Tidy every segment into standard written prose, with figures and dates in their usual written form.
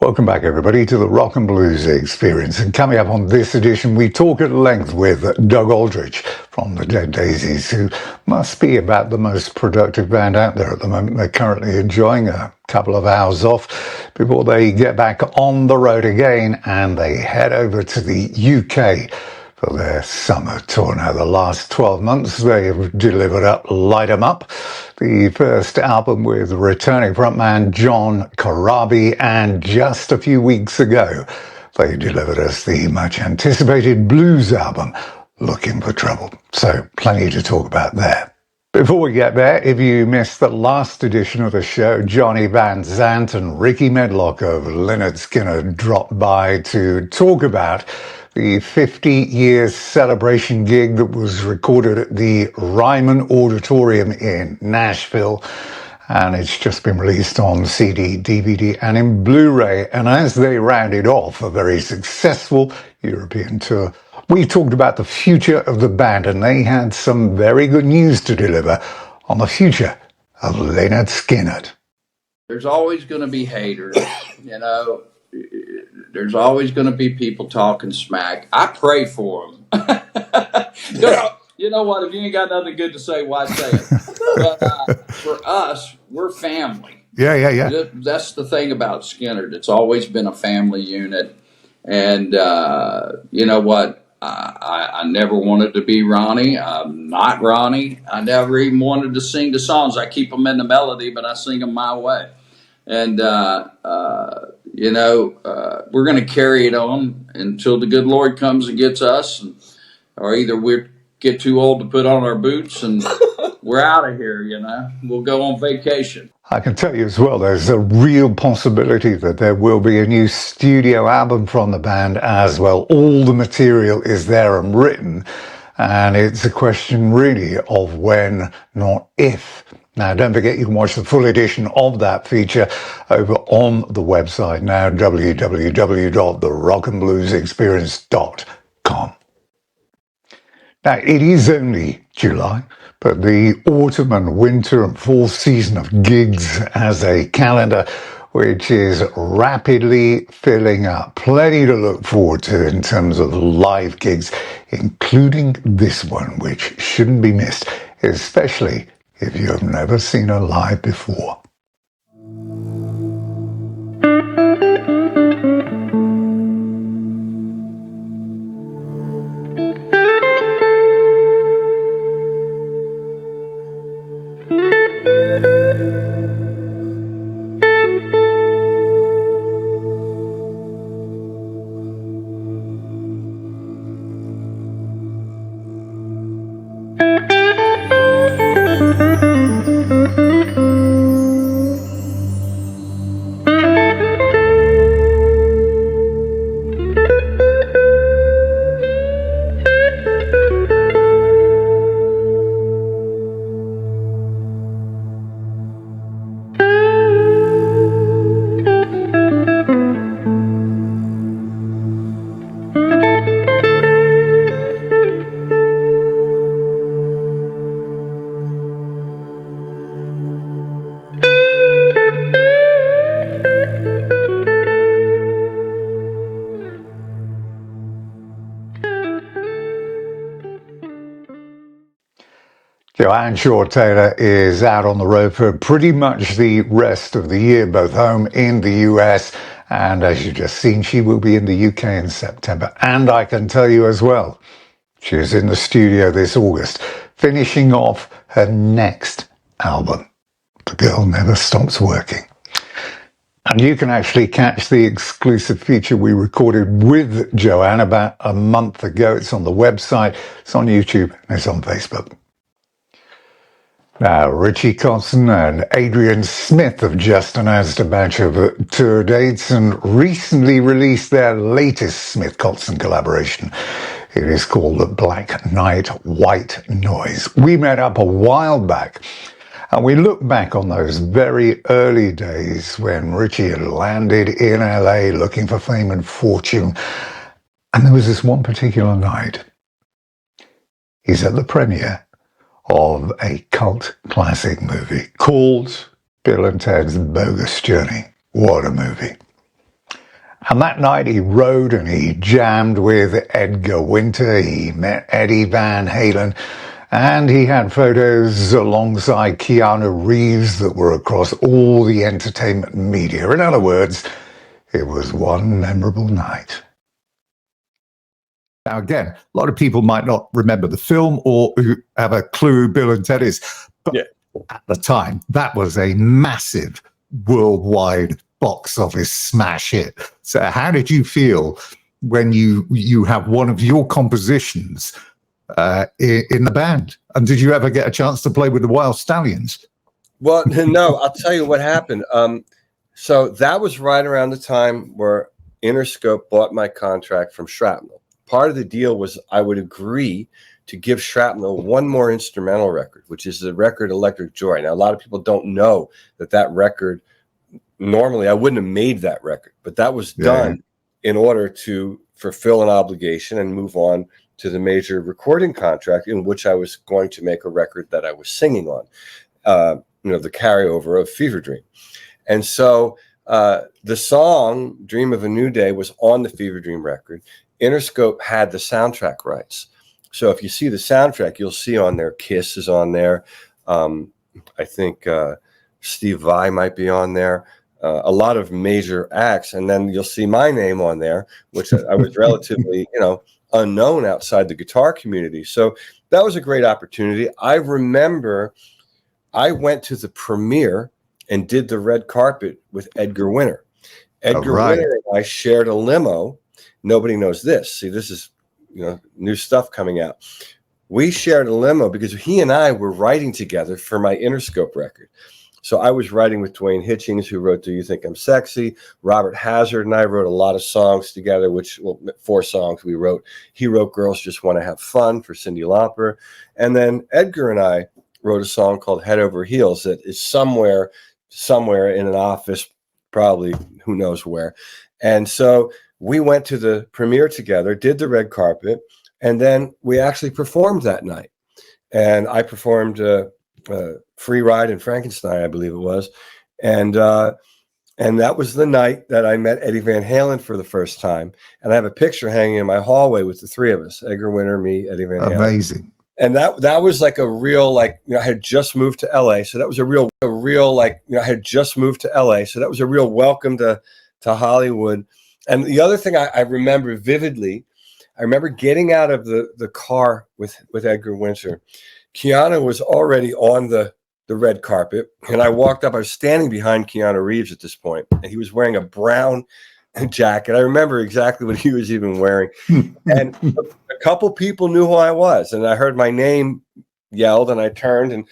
Welcome back, everybody, to the Rock and Blues Experience. And coming up on this edition, we talk at length with Doug Aldrich from the Dead Daisies, who must be about the most productive band out there at the moment. They're currently enjoying a couple of hours off before they get back on the road again, and they head over to the UK for their summer tour. Now, the last 12 months, they have delivered up Light 'Em Up, the first album with returning frontman John Corabi, and just a few weeks ago, they delivered us the much-anticipated blues album, Lookin For Trouble. So, plenty to talk about there. Before we get there, if you missed the last edition of the show, Johnny Van Zant and Ricky Medlock of Lynyrd Skynyrd dropped by to talk about the 50-year celebration gig that was recorded at the Ryman Auditorium in Nashville. And it's just been released on CD, DVD, and in Blu-ray. And as they rounded off a very successful European tour, we talked about the future of the band, and they had some very good news to deliver on the future of Lynyrd Skynyrd. There's always going to be haters, you know. There's always going to be people talking smack. I pray for them. You know what? If you ain't got nothing good to say, why say it? But for us, we're family. Yeah. That's the thing about Skynyrd. It's always been a family unit. And you know what? I never wanted to be Ronnie. I'm not Ronnie. I never even wanted to sing the songs. I keep them in the melody, but I sing them my way. And, you know, we're going to carry it on until the good Lord comes and gets us, or either we get too old to put on our boots and we're out of here, you know. We'll go on vacation. I can tell you as well, there's a real possibility that there will be a new studio album from the band as well. All the material is there and written, and it's a question really of when, not if. Now, don't forget, you can watch the full edition of that feature over on the website now, www.therockandbluesexperience.com. Now, it is only July, but the autumn and winter and fall season of gigs has a calendar which is rapidly filling up. Plenty to look forward to in terms of live gigs, including this one, which shouldn't be missed, especially if you have never seen her live before. Joanne Shaw-Taylor is out on the road for pretty much the rest of the year, both home in the US, and as you've just seen, she will be in the UK in September. And I can tell you as well, she is in the studio this August, finishing off her next album. The girl never stops working. And you can actually catch the exclusive feature we recorded with Joanne about a month ago. It's on the website, it's on YouTube, and it's on Facebook. Now, Richie Kotzen and Adrian Smith have just announced a batch of tour dates and recently released their latest Smith-Kotzen collaboration. It is called The Black Night White Noise. We met up a while back, and we look back on those very early days when Richie had landed in LA looking for fame and fortune. And there was this one particular night. He's at the premiere of a cult classic movie called Bill and Ted's Bogus Journey. What a movie. And that night he rode and he jammed with Edgar Winter, he met Eddie Van Halen, and he had photos alongside Keanu Reeves that were across all the entertainment media. In other words, it was one memorable night. Now, again, a lot of people might not remember the film or who have a clue who Bill and Ted is, but at the time, that was a massive worldwide box office smash hit. So how did you feel when you have one of your compositions in the band? And did you ever get a chance to play with the Wild Stallions? Well, no, I'll tell you what happened. So that was right around the time where Interscope bought my contract from Shrapnel. Part of the deal was I would agree to give Shrapnel one more instrumental record, which is the record Electric Joy. Now, a lot of people don't know that record, normally I wouldn't have made that record, but that was done in order to fulfill an obligation and move on to the major recording contract in which I was going to make a record that I was singing on, the carryover of Fever Dream. And so the song Dream of a New Day was on the Fever Dream record. Interscope had the soundtrack rights. So if you see the soundtrack, you'll see on there Kiss is on there. I think Steve Vai might be on there. A lot of major acts. And then you'll see my name on there, which I was relatively, unknown outside the guitar community. So that was a great opportunity. I remember I went to the premiere and did the red carpet with Edgar Winter. Edgar Winter and I shared a limo. Nobody knows this. See, this is, new stuff coming out. We shared a limo because he and I were writing together for my Interscope record. So I was writing with Dwayne Hitchings, who wrote Do You Think I'm Sexy? Robert Hazard and I wrote a lot of songs together, 4 songs we wrote. He wrote Girls Just Want to Have Fun for Cyndi Lauper. And then Edgar and I wrote a song called Head Over Heels that is somewhere in an office, probably who knows where. And so we went to the premiere together, did the red carpet, and then we actually performed that night. And I performed Free Ride in Frankenstein, I believe it was. And that was the night that I met Eddie Van Halen for the first time. And I have a picture hanging in my hallway with the 3 of us, Edgar Winter, me, Eddie Van Halen. Amazing. And that was like a real, I had just moved to LA. So that was a real, I had just moved to LA. So that was a real welcome to Hollywood. And the other thing I remember vividly, I remember getting out of the car with Edgar Winter. Keanu was already on the red carpet, and I walked up. I was standing behind Keanu Reeves at this point, and he was wearing a brown jacket. I remember exactly what he was even wearing. And a couple people knew who I was, and I heard my name yelled, and I turned,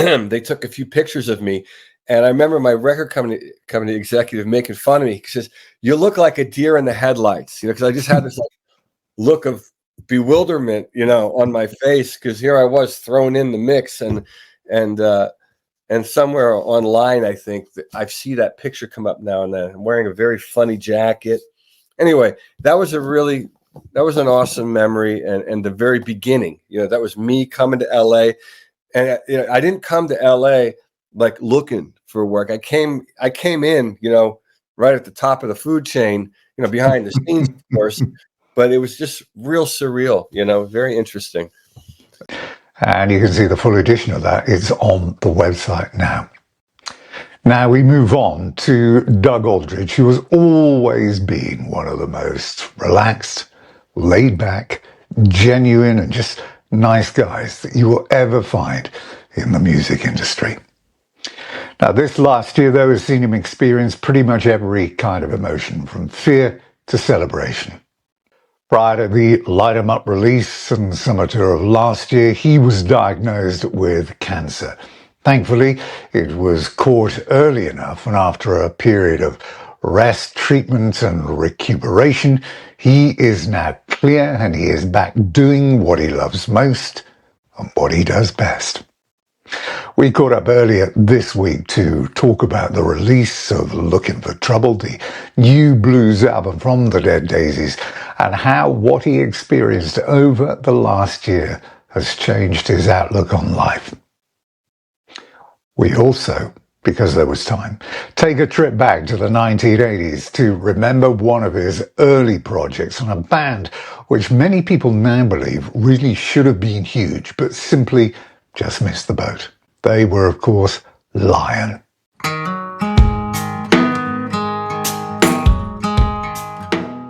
and they took a few pictures of me. And I remember my record company executive making fun of me. He says, "You look like a deer in the headlights," because I just had this look of bewilderment, on my face, because here I was thrown in the mix, and somewhere online, I think I see that picture come up now and then. I'm wearing a very funny jacket. Anyway, that was an awesome memory, and the very beginning, that was me coming to LA, and I didn't come to LA like looking for work. I came in, right at the top of the food chain, behind the scenes, of course, but it was just real surreal, very interesting. And you can see the full edition of that. It's on the website now. Now we move on to Doug Aldrich, who has always been one of the most relaxed, laid back, genuine, and just nice guys that you will ever find in the music industry. Now, this last year, though, has seen him experience pretty much every kind of emotion, from fear to celebration. Prior to the Light 'Em Up release and summer tour of last year, he was diagnosed with cancer. Thankfully, it was caught early enough, and after a period of rest, treatment, and recuperation, he is now clear and he is back doing what he loves most and what he does best. We caught up earlier this week to talk about the release of Lookin For Trouble, the new blues album from the Dead Daisies, and how what he experienced over the last year has changed his outlook on life. We also because there was time, take a trip back to the 1980s to remember one of his early projects on a band which many people now believe really should have been huge, but simply just missed the boat. They were, of course, Lion.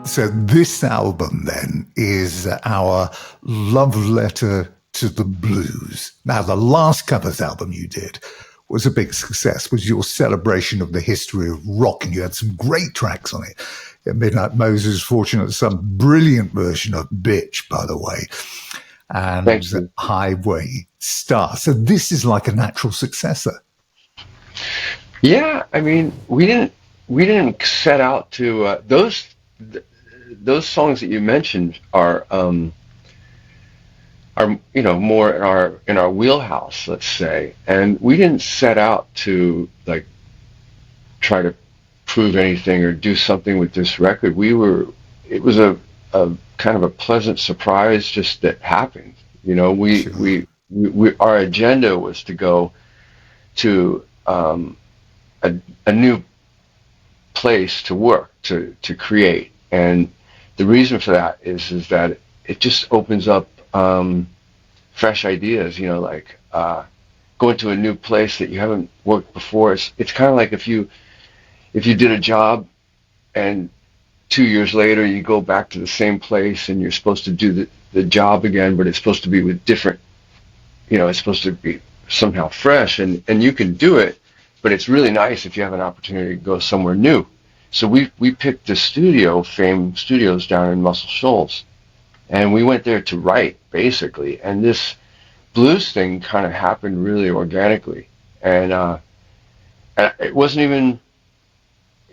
So this album, then, is our love letter to the blues. Now, the last covers album you did was a big success, was your celebration of the history of rock, and you had some great tracks on it. Midnight Moses, Fortunate Son, brilliant version of Bitch, by the way, and Highway Star. So this is like a natural successor. Yeah, I mean, we didn't set out to those songs that you mentioned are more in our wheelhouse, let's say, and we didn't set out to like try to prove anything or do something with this record. It was a kind of a pleasant surprise just that happened. We our agenda was to go to a new place to work, to create, and the reason for that is that it just opens up fresh ideas. Like going to a new place that you haven't worked before. It's kind of like if you did a job and 2 years later you go back to the same place and you're supposed to do the job again, but it's supposed to be with different, it's supposed to be somehow fresh, and you can do it, but it's really nice if you have an opportunity to go somewhere new. So we picked the studio, Fame Studios, down in Muscle Shoals, and we went there to write, basically. And this blues thing kind of happened really organically, and it wasn't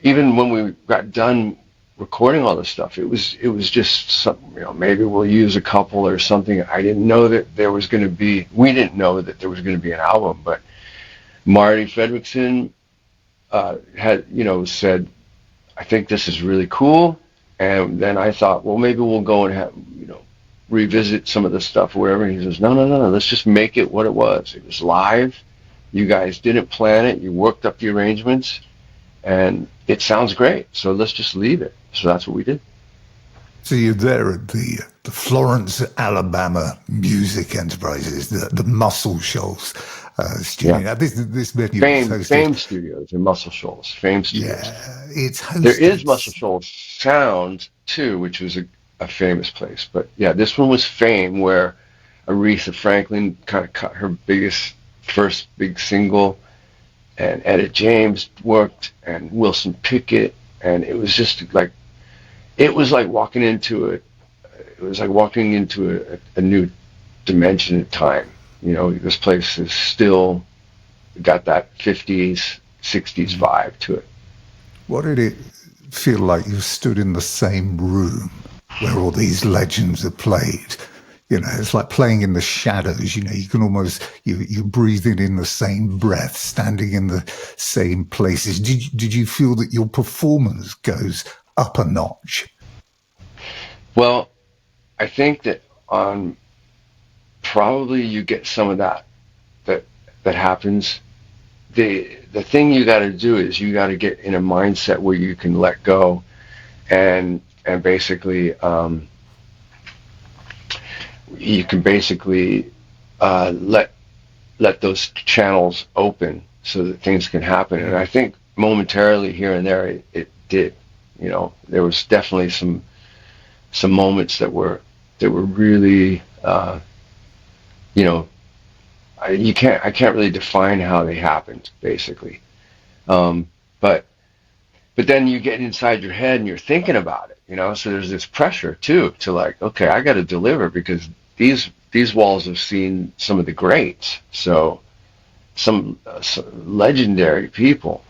even when we got done recording all this stuff. It was just something, maybe we'll use a couple or something. I didn't know that there was going to be. We didn't know that there was going to be an album, but Marty Fredrickson had said, I think this is really cool. And then I thought, well, maybe we'll go and have, revisit some of the stuff or whatever. And he says, no, let's just make it what it was. It was live. You guys didn't plan it. You worked up the arrangements, and it sounds great. So let's just leave it. So that's what we did. So you're there at the Florence, Alabama Music Enterprises, the Muscle Shoals studio. Yeah. Now, this venue Fame Studios in Muscle Shoals. Fame Studios. Yeah, it's hosted. There is Muscle Shoals Sound too, which was a famous place. But yeah, this one was Fame, where Aretha Franklin kind of cut her first big single, and Etta James worked, and Wilson Pickett, and it was just like, it was like walking into a new dimension of time. This place is still got that 50s, 60s vibe to it. What did it feel like? You stood in the same room where all these legends are played. It's like playing in the shadows. You can almost, you're breathing in the same breath, standing in the same places. Did you feel that your performance goes up a notch? Well, I think that probably you get some of that happens. The thing you got to do is you got to get in a mindset where you can let go, and basically you can basically let those channels open so that things can happen. And I think momentarily here and there it did. There was definitely some moments that were really I can't really define how they happened, basically. But then you get inside your head and you're thinking about it, so there's this pressure too to like, okay, I got to deliver, because these walls have seen some of the greats, so some legendary people,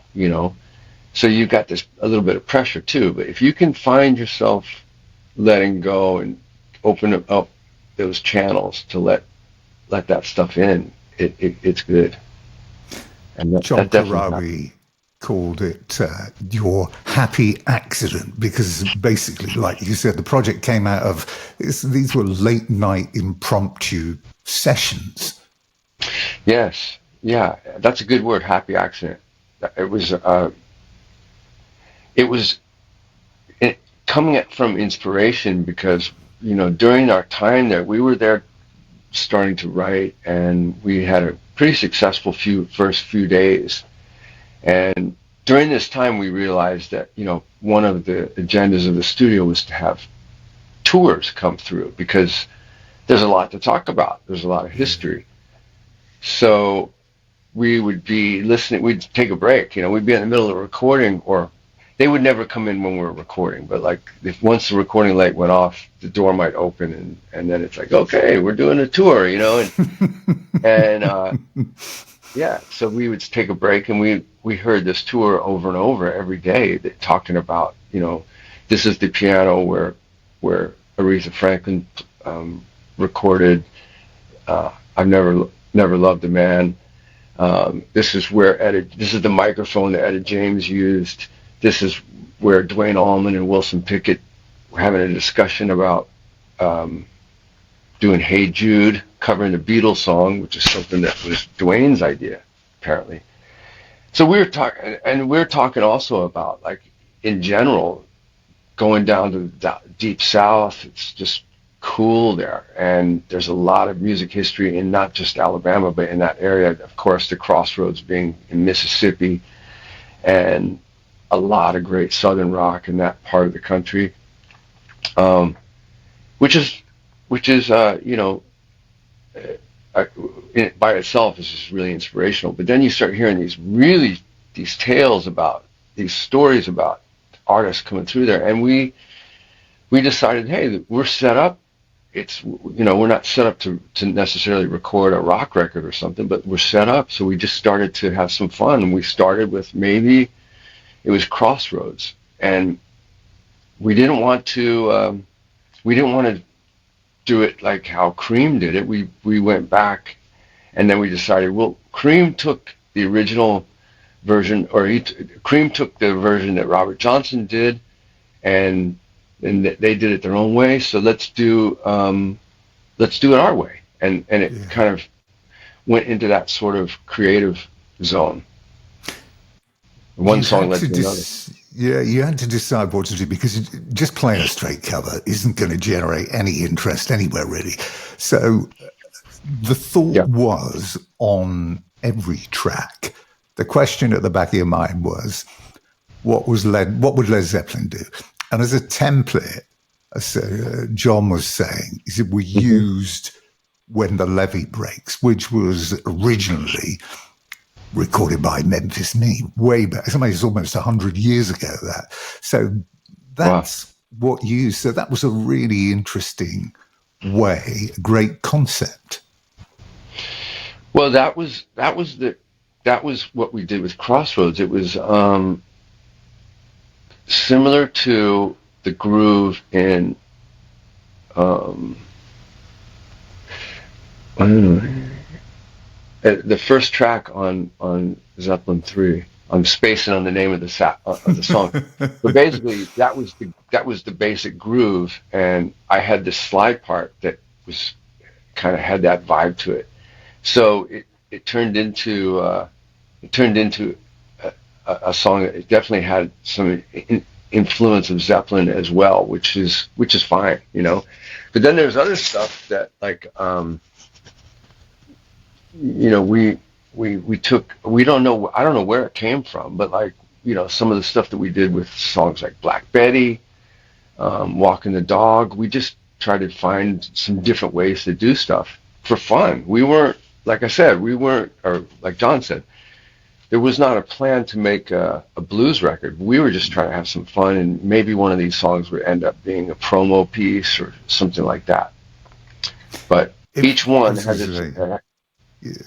so you've got a little bit of pressure too. But if you can find yourself letting go and open up those channels to let that stuff in, it's good. And John Corabi called it your happy accident, because basically, like you said, the project came out of these were late night impromptu sessions. Yes, yeah, that's a good word, happy accident. it was it was coming from inspiration because, you know, during our time there, we were there starting to write, and we had a pretty successful first few days. And during this time, we realized that, you know, one of the agendas of the studio was to have tours come through because there's a lot to talk about. There's a lot of history. So we would be listening. We'd take a break. You know, we'd be in the middle of a recording, or they would never come in when we were recording. But like, if once the recording light went off, the door might open, and then it's like, okay, we're doing a tour, you know, and yeah. So we would take a break, and we heard this tour over and over every day, that talking about, you know, this is the piano where Aretha Franklin recorded I've never loved a man. This is the microphone that Etta James used. This is where Duane Allman and Wilson Pickett were having a discussion about doing Hey Jude, covering the Beatles song, which is something that was Duane's idea, apparently. So we were talking also about, like, in general, going down to the deep south. It's just cool there, and there's a lot of music history in not just Alabama, but in that area. Of course, the crossroads being in Mississippi, and a lot of great Southern rock in that part of the country, which is you know, by itself is just really inspirational. But then you start hearing these tales about these stories about artists coming through there, and we decided, hey, we're set up. It's, you know, we're not set up to necessarily record a rock record or something, but we're set up. So we just started to have some fun, and we started with, maybe it was Crossroads, and we didn't want to do it like how Cream did it. We went back, and then we decided, well, Cream took the original version, or Cream took the version that Robert Johnson did, and they did it their own way. So let's do it our way, and it kind of went into that sort of creative zone. One song led to another. Yeah, you had to decide what to do, because just playing a straight cover isn't going to generate any interest anywhere, really. So the thought was, on every track, the question at the back of your mind was, what would Led Zeppelin do? And as a template, as John was saying, is that we used When the Levee Breaks, which was originally recorded by Memphis Me way back. It's almost 100 years ago, that. So that's what you used. So that was a really interesting way, a great concept. Well, that was what we did with Crossroads. It was similar to the groove in I don't know, the first track on Zeppelin 3. I'm spacing on the name of the song, but basically that was the basic groove, and I had this slide part that was kind of had that vibe to it. So it turned into a song that definitely had some influence of Zeppelin as well, which is fine, you know. But then there's other stuff that, like, you know, we took, I don't know where it came from, but, like, you know, some of the stuff that we did with songs like Black Betty, Walking the Dog, we just tried to find some different ways to do stuff for fun. We weren't, like I said, or like John said, there was not a plan to make a blues record. We were just trying to have some fun, and maybe one of these songs would end up being a promo piece or something like that. But each one has its...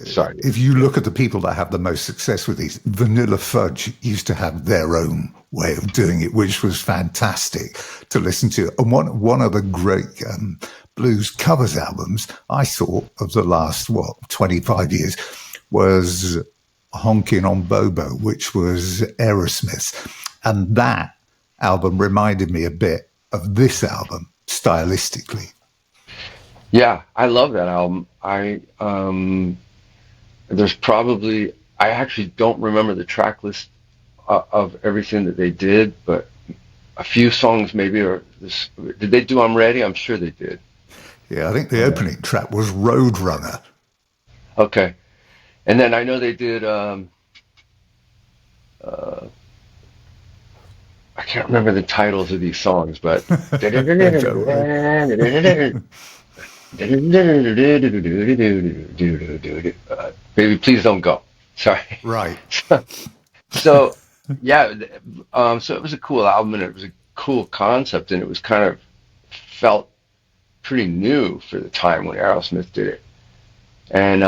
Sorry. If you look at the people that have the most success with these, Vanilla Fudge used to have their own way of doing it, which was fantastic to listen to. And one of the great blues covers albums I saw of the last 25 years was Honkin' on Bobo, which was Aerosmith, and that album reminded me a bit of this album stylistically. Yeah, I love that album. There's probably, I actually don't remember the track list of everything that they did, but a few songs maybe. Or this, did they do "I'm Ready"? I'm sure they did. Yeah, I think the Yeah. opening track was Roadrunner. Okay, and then I know they did. Uh, I can't remember the titles of these songs, but Don't worry. Baby, please don't go. Sorry. Right. So yeah, so it was a cool album and it was a cool concept and it was kind of felt pretty new for the time when Aerosmith did it. And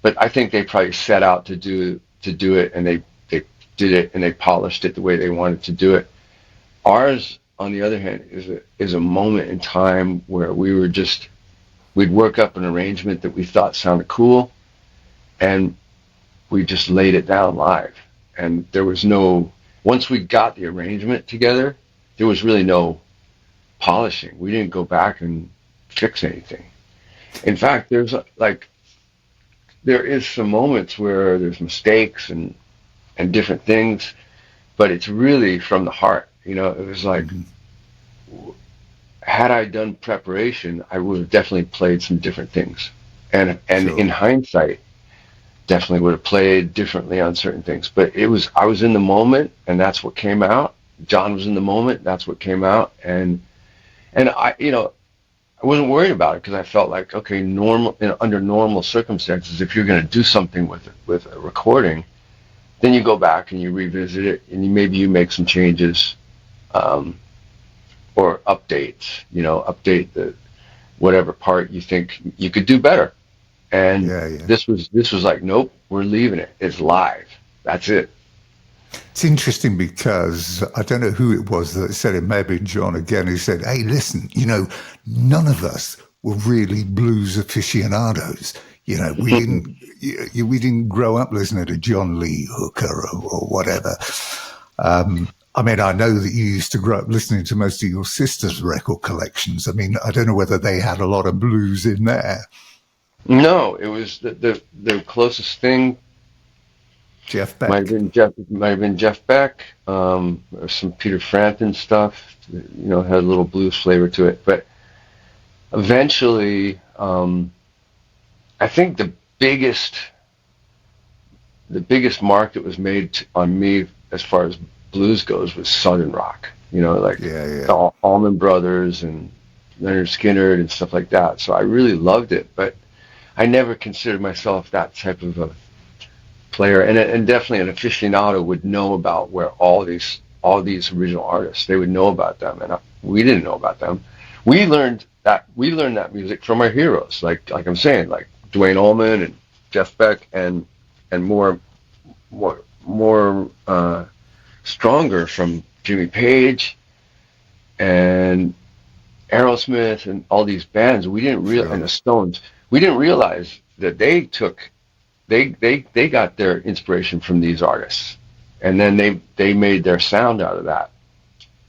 but I think they probably set out to do it and they did it and they polished it the way they wanted to do it. Ours, on the other hand, is a moment in time where we'd work up an arrangement that we thought sounded cool, and we just laid it down live. And there was no once we got the arrangement together, there was really no polishing. We didn't go back and fix anything. In fact, there is some moments where there's mistakes and different things, but it's really from the heart. It was like, Mhm. had I done preparation, I would have definitely played some different things. And in Sure. hindsight, definitely would have played differently on certain things. But I was in the moment and that's what came out. John was in the moment, that's what came out. And I wasn't worried about it because I felt like, okay, under normal circumstances, if you're going to do something with a recording, then you go back and you revisit it and maybe you make some changes, or updates, update the whatever part you think you could do better. And Yeah, yeah. this was like, nope, we're leaving it. It's live. That's it. It's interesting because I don't know who it was that said it, may have been John again, who said, hey, listen, none of us were really blues aficionados. We didn't grow up listening to John Lee Hooker or whatever. I mean, I know that you used to grow up listening to most of your sister's record collections. I mean, I don't know whether they had a lot of blues in there. No, it was the closest thing. Jeff Beck. Might have been Jeff Beck, or some Peter Frampton stuff. Had a little blues flavor to it. But eventually, I think the biggest mark that was made on me as far as blues goes was Southern rock. Like Yeah. the Allman Brothers and Leonard Skinner and stuff like that. So I really loved it, but I never considered myself that type of a player, and definitely an aficionado would know about where all these original artists, they would know about them, and we didn't know about them. We learned that music from our heroes, like I'm saying, like Duane Allman and Jeff Beck, and more stronger from Jimmy Page and Aerosmith and all these bands. We didn't real and the Stones. We didn't realize that they got their inspiration from these artists, and then they made their sound out of that.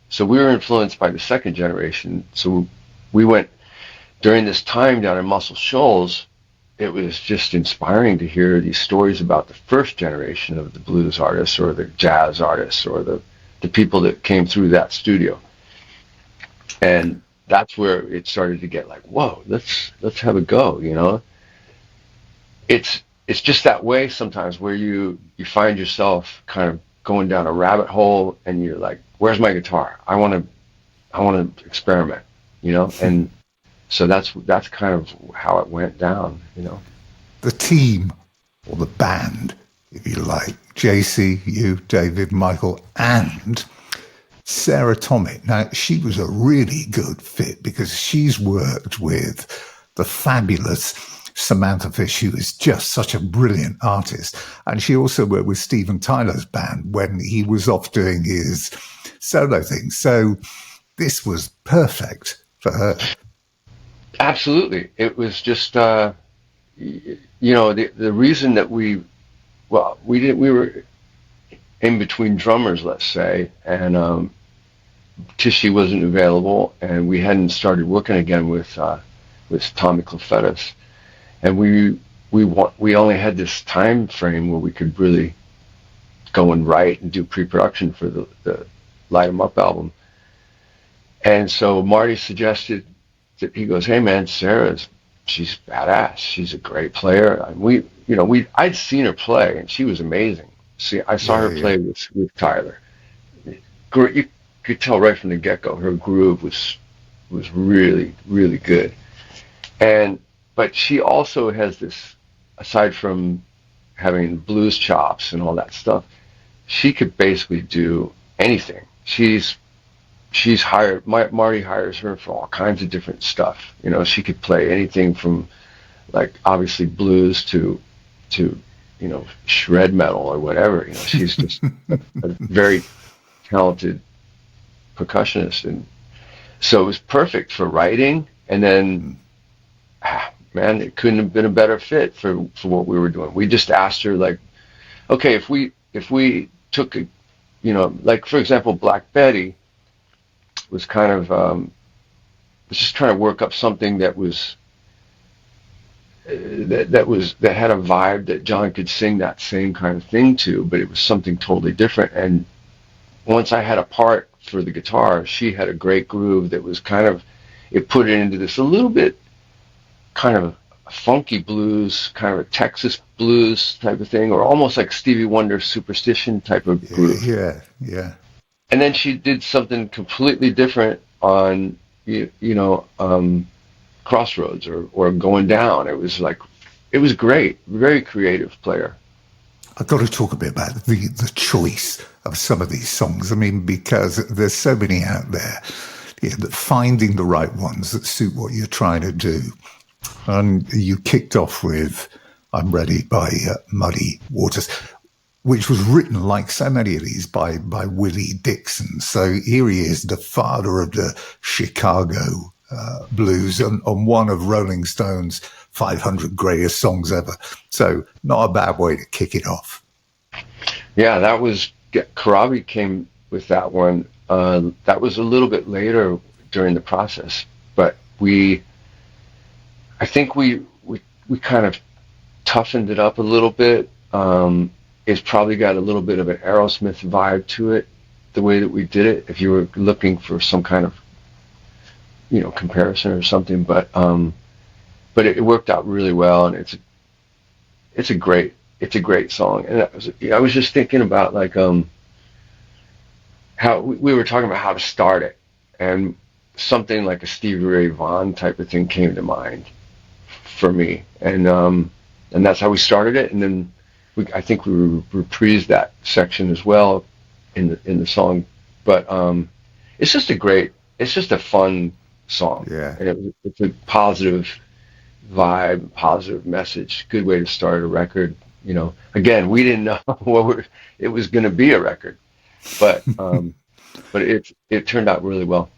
So we were influenced by the second generation. So we went during this time down in Muscle Shoals. It was just inspiring to hear these stories about the first generation of the blues artists or the jazz artists or the people that came through that studio. And that's where it started to get like, whoa, let's have a go. It's just that way sometimes where you find yourself kind of going down a rabbit hole and you're like, where's my guitar? I want to experiment, and so that's kind of how it went down. The team, or the band, if you like, JC, you, David, Michael, and Sarah Tomic. Now, she was a really good fit because she's worked with the fabulous Samantha Fish, who is just such a brilliant artist. And she also worked with Steven Tyler's band when he was off doing his solo thing. So this was perfect for her. Absolutely. It was just, the reason that we were in between drummers, let's say, and Tishy wasn't available, and we hadn't started working again with Tommy Clufetus, and we we only had this time frame where we could really go and write and do pre-production for the Light 'Em Up album. And so Marty suggested that, he goes, "Hey man, she's badass. She's a great player." And I'd seen her play, and she was amazing. See, I saw her play with Tyler. You could tell right from the get-go, her groove was really, really good. But she also has this, aside from having blues chops and all that stuff, she could basically do anything. She's hired, Marty hires her for all kinds of different stuff. She could play anything from, like, obviously blues to shred metal or whatever. She's just a very talented percussionist, and so it was perfect for writing. And then, man, it couldn't have been a better fit for what we were doing. We just asked her, like, okay, if we took a, like, for example, Black Betty was kind of was just trying to work up something that was that had a vibe that John could sing that same kind of thing to, but it was something totally different. And once I had a part for the guitar, she had a great groove that was kind of, it put it into this a little bit kind of a funky blues, kind of a Texas blues type of thing, or almost like Stevie Wonder Superstition type of groove. Yeah. And then she did something completely different on, Crossroads or Going Down. It was great. Very creative player. I've got to talk a bit about the choice of some of these songs. I mean, because there's so many out there, that finding the right ones that suit what you're trying to do. And you kicked off with "I'm Ready" by Muddy Waters, which was written, like so many of these, by Willie Dixon. So here he is, the father of the Chicago blues, on one of Rolling Stone's 500 greatest songs ever. So not a bad way to kick it off. Yeah, that was, Karabi came with that one. That was a little bit later during the process, but I think we kind of toughened it up a little bit. It's probably got a little bit of an Aerosmith vibe to it, the way that we did it, if you were looking for some kind of, comparison or something. But it worked out really well, and it's a great song. And I was just thinking about, like, how we were talking about how to start it, and something like a Stevie Ray Vaughan type of thing came to mind for me, and that's how we started it. And then I think we reprised that section as well in the song. But it's just a fun song. Yeah, and it's a positive vibe, positive message, good way to start a record. Again, we didn't know it was going to be a record, but it turned out really well.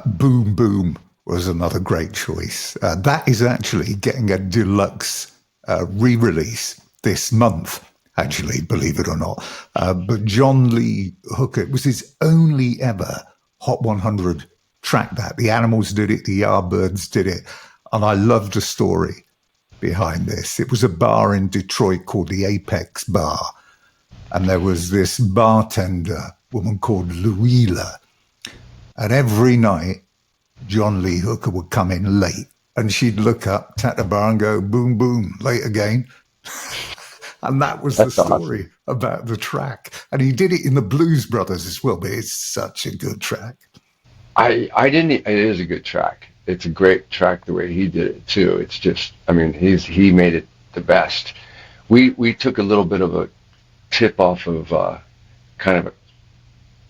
Boom Boom was another great choice. That is actually getting a deluxe re-release this month, actually, believe it or not. But John Lee Hooker, it was his only ever Hot 100 track. That the Animals did it, the Yardbirds did it, and I loved the story behind this. It was a bar in Detroit called the Apex Bar, and there was this bartender woman called Louila, and every night John Lee Hooker would come in late, and she'd look up, tap the bar, and go, "Boom, boom, late again." And that was the story about the track. And he did it in the Blues Brothers as well, but it's such a good track. It is a good track. It's a great track the way he did it too. It's just, he made it the best. We took a little bit of a tip off of kind of a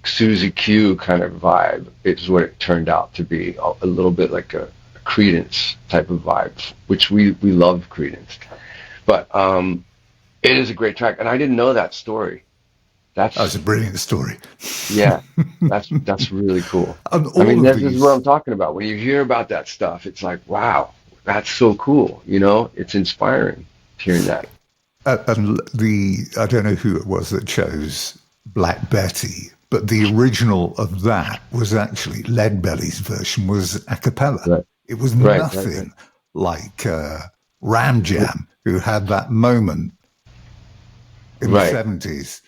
Susie Q kind of vibe. It's what it turned out to be, a little bit like a Creedence type of vibe, which we love Creedence. But it is a great track, and I didn't know that story. That's a brilliant story. Yeah, that's really cool. This is what I'm talking about. When you hear about that stuff, it's like, wow, that's so cool. It's inspiring hearing that. And I don't know who it was that chose Black Betty, but the original of that was actually Leadbelly's version was a cappella. Right. It was nothing like Ram Jam who had that moment in Right. the 70s.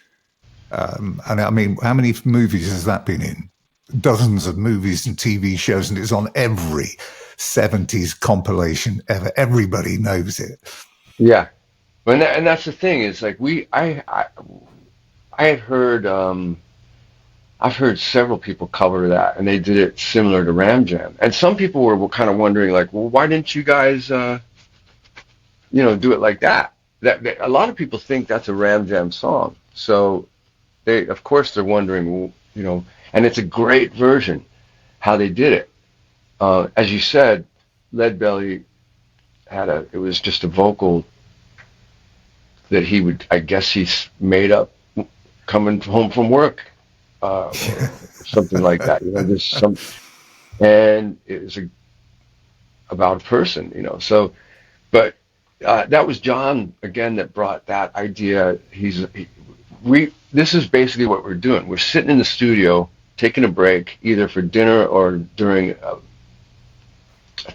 And I mean, how many movies has that been in? Dozens of movies and TV shows, and it's on every 70s compilation ever. Everybody knows it. Yeah. And that's the thing is like I had heard I've heard several people cover that, and they did it similar to Ram Jam. And some people were kind of wondering, like, well, why didn't you guys, do it like that? A lot of people think that's a Ram Jam song. So of course, they're wondering, well, and it's a great version how they did it. As you said, Leadbelly it was just a vocal that I guess he's made up coming home from work. Or something like that, and it was about a person, So, but that was John again that brought that idea. This is basically what we're doing. We're sitting in the studio, taking a break, either for dinner or during a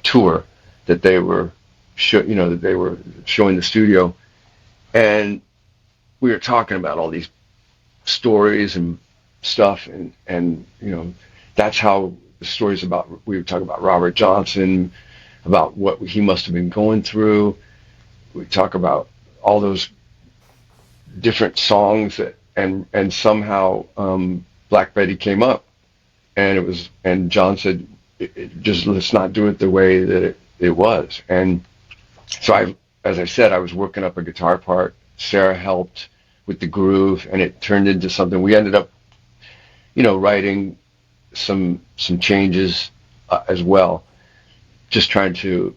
tour that they were, showing the studio, and we were talking about all these stories and stuff, and that's how the stories we were talking about Robert Johnson, about what he must have been going through. We talk about all those different songs and somehow Black Betty came up, and John said, let's not do it the way that it was. And so as I said, I was working up a guitar part. Sarah helped with the groove, and it turned into something. We ended up writing some changes as well, just trying to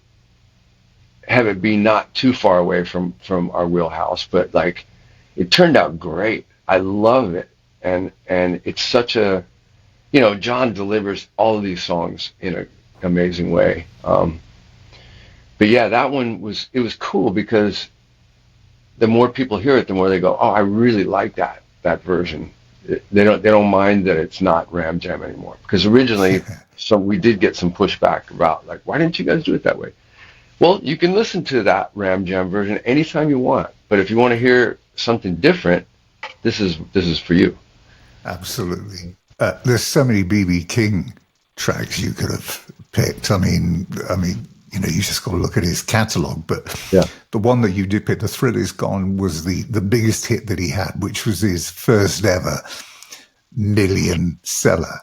have it be not too far away from our wheelhouse, but like it turned out great. I love it, and it's such a, John delivers all of these songs in an amazing way. But yeah, that one was cool because the more people hear it, the more they go, oh, I really like that version. They don't mind that it's not Ram Jam anymore, because originally we did get some pushback about, like, why didn't you guys do it that way? Well, you can listen to that Ram Jam version anytime you want, but if you want to hear something different, this is for you. Absolutely. There's so many B.B. King tracks you could have picked. I mean, you just got to look at his catalog. But yeah, the one that you did pick, "The Thrill Is Gone," was the biggest hit that he had, which was his first ever million seller.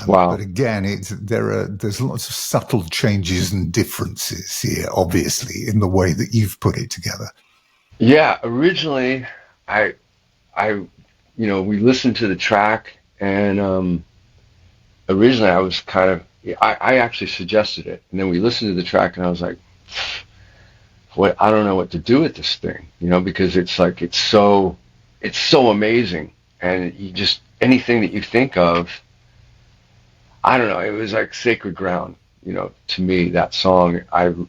Wow. But again, there's lots of subtle changes and differences here, obviously, in the way that you've put it together. Yeah, originally, we listened to the track, and originally I was kind of, I actually suggested it, and then we listened to the track, and I was like, I don't know what to do with this thing, because it's like it's so amazing, and you just, anything that you think of, I don't know, it was like sacred ground, to me, that song.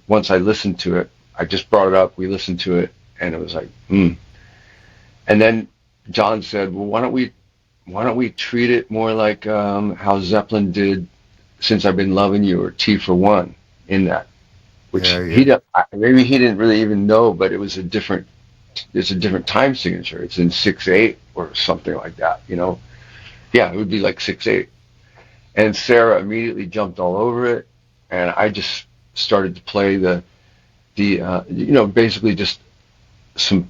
Once I listened to it, I just brought it up, we listened to it, and it was like, And then John said, well, why don't we treat it more like how Zeppelin did "Since I've Been Loving You" or "T for One" in that, which maybe he didn't really even know, but it's a different time signature. It's in 6/8 or something like that, Yeah, it would be like 6/8. And Sarah immediately jumped all over it, and I just started to play the basically just some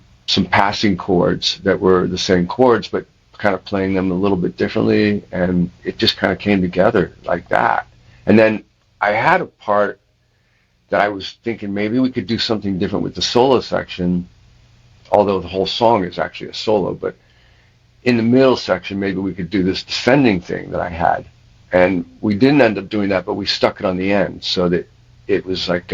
passing chords that were the same chords, but kind of playing them a little bit differently, and it just kind of came together like that. And then I had a part that I was thinking maybe we could do something different with the solo section, although the whole song is actually a solo, but in the middle section, maybe we could do this descending thing that I had. And we didn't end up doing that, but we stuck it on the end so that it was like,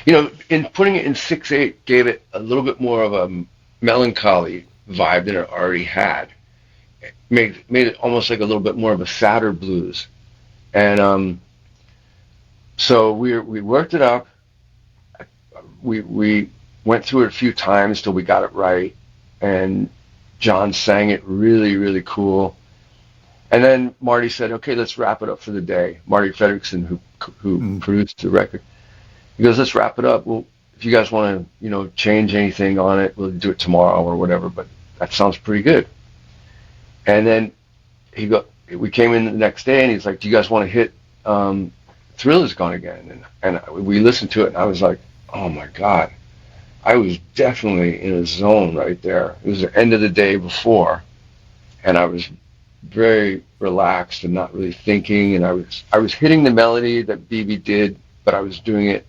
in putting it in 6/8 gave it a little bit more of a melancholy vibe than it already had. It made it almost like a little bit more of a sadder blues. And so we worked it up. We went through it a few times till we got it right, and John sang it really, really cool. And then Marty said, okay, let's wrap it up for the day. Marty Fredrickson, who produced the record. He goes, let's wrap it up. Well, if you guys want to, change anything on it, we'll do it tomorrow or whatever. But that sounds pretty good. And then we came in the next day, and he's like, "Do you guys want to hit Thrill Is Gone again?" And we listened to it, and I was like, "Oh my God." I was definitely in a zone right there. It was the end of the day before, and I was very relaxed and not really thinking. And I was hitting the melody that BB did, but I was doing it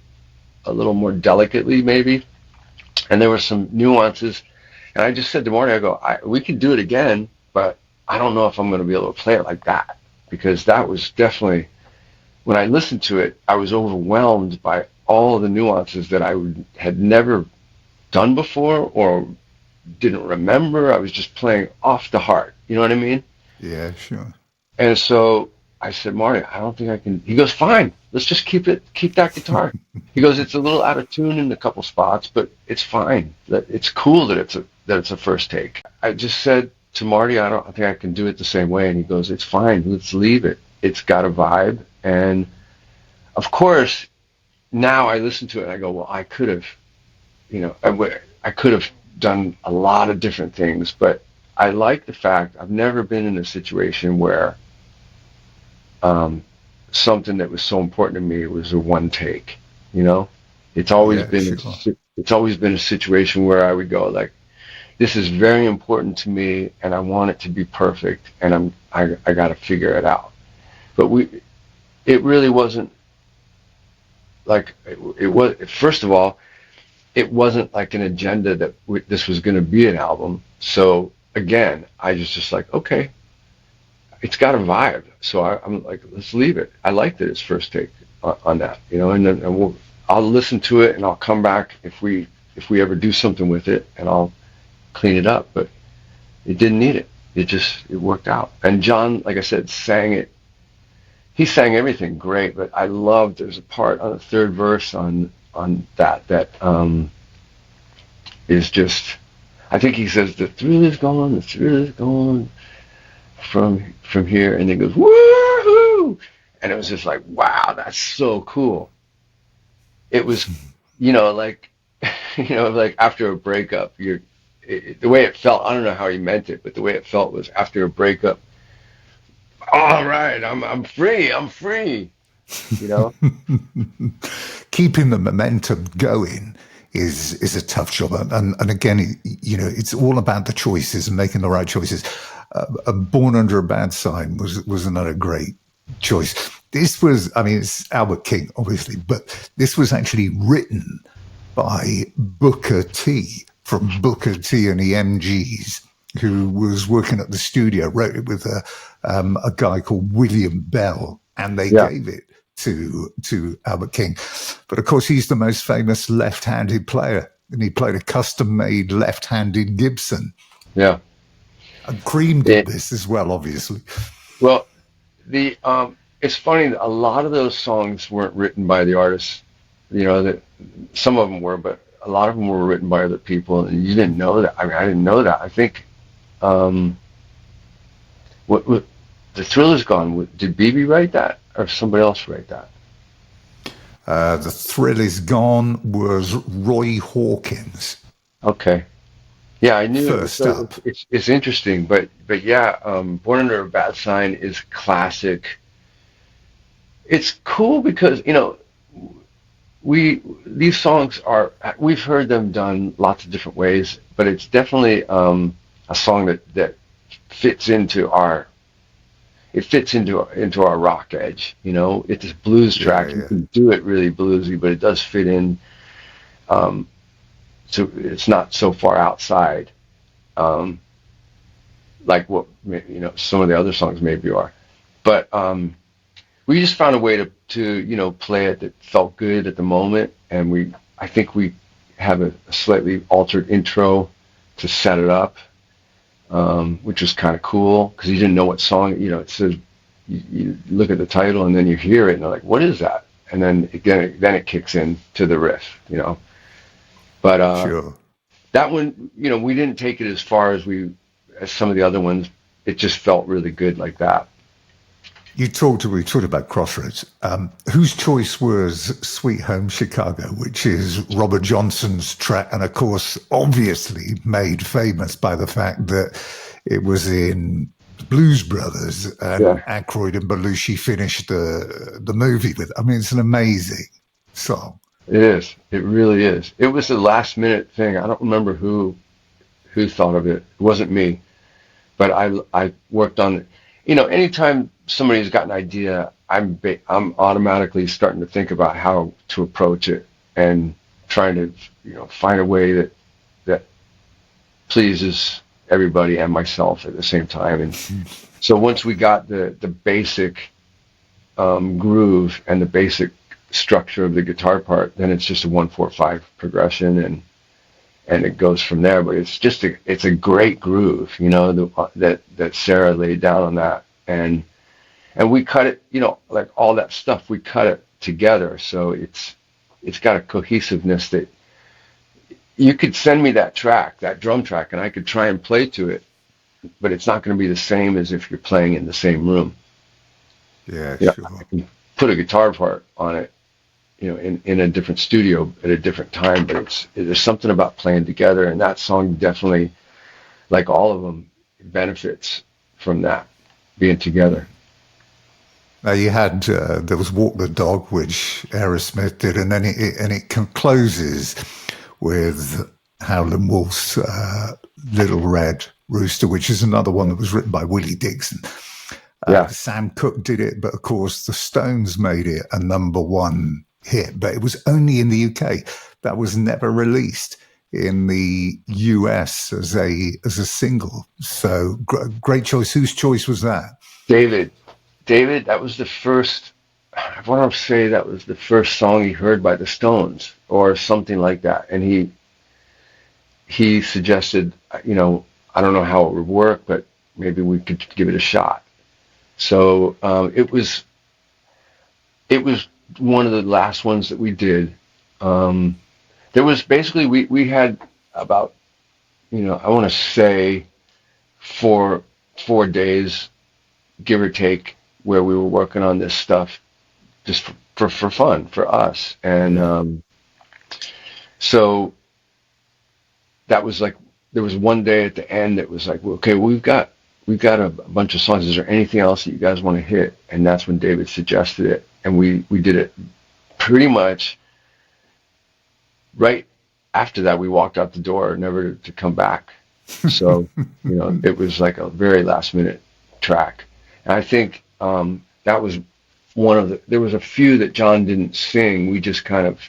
a little more delicately, maybe. And there were some nuances. And I just said to Marty, I go, we could do it again, but I don't know if I'm going to be able to play it like that, because that was definitely, when I listened to it, I was overwhelmed by all of the nuances that had never done before or didn't remember. I was just playing off the heart. You know what I mean? Yeah, sure. And so I said, Marty, I don't think I can. He goes, fine. Let's just keep that guitar. He goes, it's a little out of tune in a couple spots, but it's fine. It's cool that it's a first take. I just said to Marty, I don't think I can do it the same way. And he goes, it's fine. Let's leave it. It's got a vibe. And of course, now I listen to it and I go, well, I could have, I could have done a lot of different things, but I like the fact I've never been in a situation where something that was so important to me was a one take. It's always been a situation where I would go like, this is very important to me, and I want it to be perfect, and I got to figure it out. But it really wasn't like it was. First of all, it wasn't like an agenda that this was going to be an album. So again, I just like, okay, it's got a vibe. So I'm like, let's leave it. I liked it as first take on that, and then I'll listen to it and I'll come back if we ever do something with it, and I'll clean it up. But it didn't need it. It worked out. And John, like I said, sang it. He sang everything great, but I loved, there's a part on the third verse on that is just, I think he says, the thrill is gone from here, and then goes, woohoo! And it was just like, wow, that's so cool. It was, like, like after a breakup, the way it felt, I don't know how he meant it, but the way it felt was after a breakup, all right, I'm free. Keeping the momentum going is a tough job, and again, it's all about the choices and making the right choices. Born Under a Bad Sign was another great choice. This was, it's Albert King, obviously, but this was actually written by Booker T from Booker T and the MGs, who was working at the studio, wrote it with a guy called William Bell, and they gave it to Albert King. But of course, he's the most famous left-handed player, and he played a custom-made left-handed Gibson. Yeah. And Cream did this as well, obviously. Well, it's funny that a lot of those songs weren't written by the artists. That some of them were, but a lot of them were written by other people, and you didn't know that. I didn't know that. I think what The Thrill Is Gone. Did BB write that, or somebody else write that? The Thrill Is Gone was Roy Hawkins. Okay. Yeah, I knew. First up. It's interesting, but yeah, Born Under a Bad Sign is classic. It's cool because these songs we've heard them done lots of different ways, but it's definitely a song that fits into our rock edge. It's a blues track. You can do it really bluesy, but it does fit in. So it's not so far outside, like what some of the other songs maybe are, but we just found a way to play it that felt good at the moment, and I think we have a slightly altered intro to set it up, which was kind of cool because you didn't know what song. It says you look at the title and then you hear it and you're like, what is that? And then it kicks in to the riff, But sure. That one, we didn't take it as far as some of the other ones. It just felt really good like that. we talked about Crossroads. Whose choice was Sweet Home Chicago, which is Robert Johnson's track, and of course, obviously made famous by the fact that it was in Blues Brothers, and Aykroyd and Belushi finished the movie with. I mean, it's an amazing song. It is. It really is. It was a last minute thing. I don't remember who thought of it. It wasn't me, but I worked on it. You know, anytime somebody's got an idea, I'm automatically starting to think about how to approach it and trying to, you know, find a way that pleases everybody and myself at the same time. And so once we got the basic groove and the basic structure of the guitar part, then it's just a 1-4-5 progression, and it goes from there. But it's a great groove, you know, that Sarah laid down on that, and we cut it, you know, like all that stuff, we cut it together, so it's got a cohesiveness that you could send me that drum track, and I could try and play to it, but it's not going to be the same as if you're playing in the same room. Yeah, you know, sure. I can put a guitar part on it, you know, in a different studio at a different time, but there's something about playing together, and that song definitely, like all of them, benefits from that being together. Now you had there was Walk the Dog, which Aerosmith did, and then it closes with Howlin' Wolf's Little Red Rooster, which is another one that was written by Willie Dixon. Sam Cooke did it, but of course the Stones made it a #1 hit, but it was only in the UK. That was never released in the US as a single. So great choice. Whose choice was that? David, that was the first, I want to say that was the first song he heard by the Stones or something like that. And he suggested, you know, I don't know how it would work, but maybe we could give it a shot. So it was one of the last ones that we did. There was basically, we had about, you know, I want to say 4 days, give or take, where we were working on this stuff just for fun, for us. And so that was like, there was one day at the end that was like, okay, well, we've got a bunch of songs. Is there anything else that you guys want to hit? And that's when David suggested it. And we did it pretty much right after that. We walked out the door, never to come back. So, you know, it was like a very last minute track. And I think that was one of there was a few that John didn't sing. We just kind of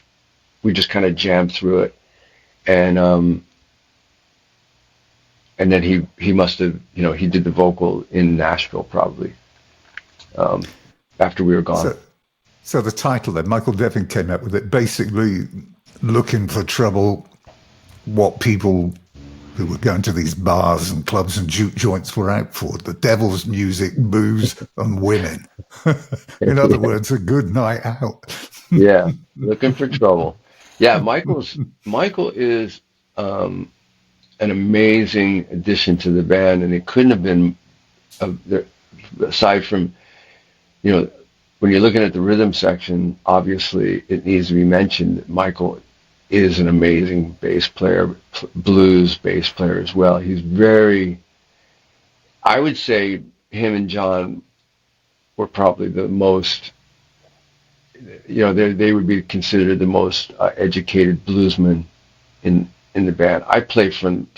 jammed through it. And then he must have, you know, he did the vocal in Nashville probably after we were gone. So the title then, Michael Devin came up with it, basically looking for trouble, what people who were going to these bars and clubs and juke joints were out for, the devil's music, booze, and women. In other words, a good night out. Yeah, looking for trouble. Yeah, Michael is an amazing addition to the band, and it couldn't have been, aside from, you know, when you're looking at the rhythm section, obviously it needs to be mentioned that Michael is an amazing bass player, blues bass player as well. He's I would say him and John were probably the most, you know, they would be considered the most educated bluesmen in the band. I play from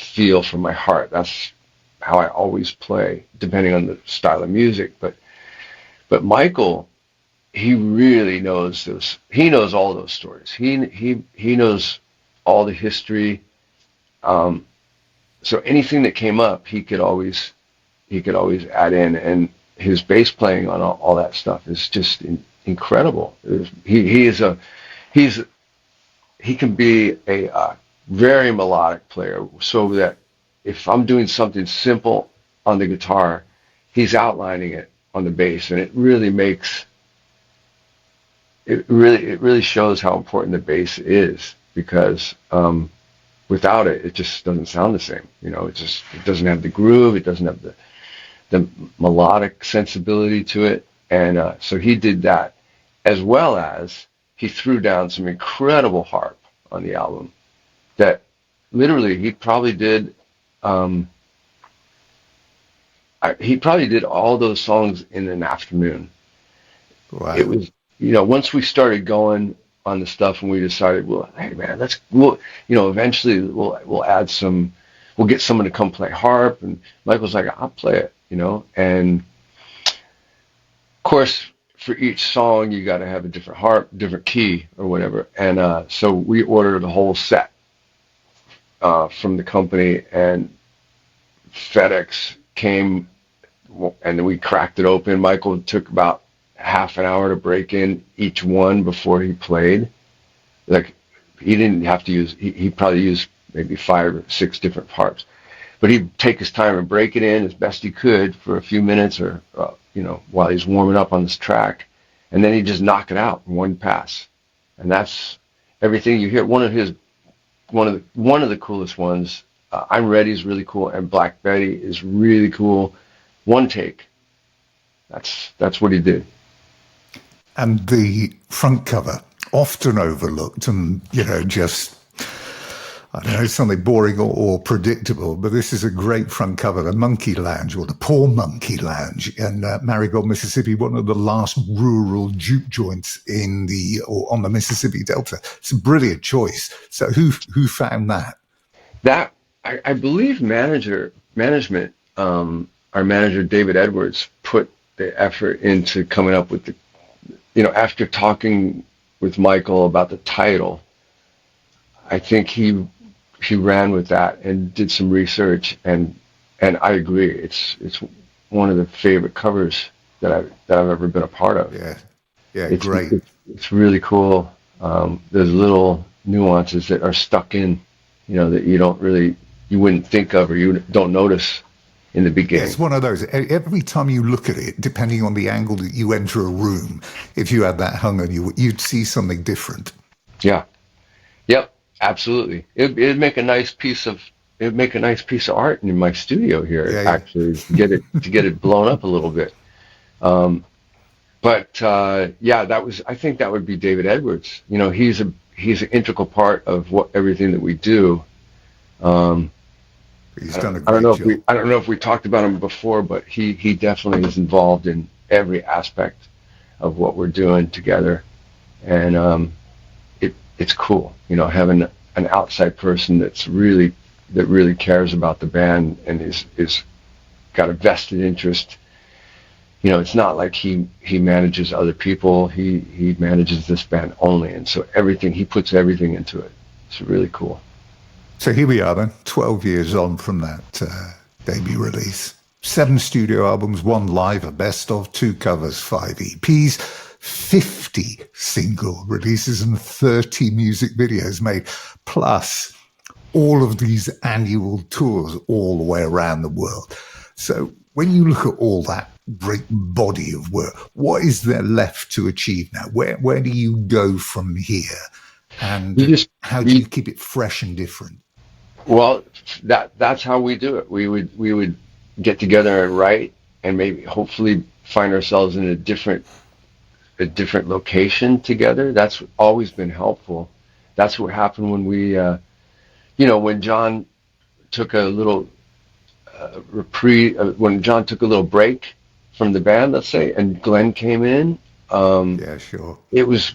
my heart. That's how I always play, depending on the style of music. But Michael, he really knows those. He knows all those stories. He knows all the history. So anything that came up, he could always add in, and his bass playing on all that stuff is just incredible. He can be a very melodic player, so that if I'm doing something simple on the guitar, he's outlining it on the bass, and it really shows how important the bass is, because without it, it just doesn't sound the same. You know, it doesn't have the groove, it doesn't have the melodic sensibility to it, And so he did that, as well as he threw down some incredible harp on the album that literally he probably did all those songs in an afternoon. It Wow. was, once we started going on the stuff and we decided, well, hey man, eventually we'll add some, we'll get someone to come play harp. And Michael's like, I'll play it, and of course, for each song, you got to have a different harp, different key or whatever. And so we ordered a whole set from the company, and FedEx came, and then we cracked it open. Michael took about half an hour to break in each one before he played. Like, he didn't have to use, he probably used maybe 5 or 6 different harps. But he'd take his time and break it in as best he could for a few minutes, or while he's warming up on this track, and then he'd just knock it out in one pass. And that's everything you hear. One of the coolest ones. I'm Ready is really cool, and Black Betty is really cool. One take. That's what he did. And the front cover, often overlooked, and just, I don't know, something boring or predictable, but this is a great front cover. The Monkey Lounge, or the Poor Monkey Lounge in Marigold, Mississippi, one of the last rural juke joints on the Mississippi Delta. It's a brilliant choice. So who found that? That I believe management, our manager David Edwards, put the effort into coming up with after talking with Michael about the title. I think he ran with that and did some research, and I agree. It's one of the favorite covers that I've ever been a part of. Yeah, it's great. It's really cool. There's little nuances that are stuck in, that you wouldn't think of, or you don't notice in the beginning. Yeah, it's one of those. Every time you look at it, depending on the angle that you enter a room, if you had that hung on you, you'd see something different. Yeah. Yep. Absolutely. It'd make a nice piece of art in my studio here. Yeah. Actually, to get it blown up a little bit. I think that would be David Edwards. He's an integral part of everything that we do. He's done a great job. I don't know if we talked about him before, but he definitely is involved in every aspect of what we're doing together, and it's cool, having an outside person that really cares about the band and is got a vested interest. It's not like he manages other people. He manages this band only, and so he puts everything into it. It's really cool. So here we are then, 12 years on from that debut release. 7 studio albums, 1 live, a best of, 2 covers, 5 EPs, 50 single releases, and 30 music videos made, plus all of these annual tours all the way around the world. So when you look at all that great body of work, what is there left to achieve now? Where do you go from here? And how do you keep it fresh and different? Well, that's how we do it. We would get together and write, and maybe hopefully find ourselves in a different location together. That's always been helpful. That's what happened when we, when John took a little when John took a little break from the band, let's say, and Glenn came in. Yeah, sure. It was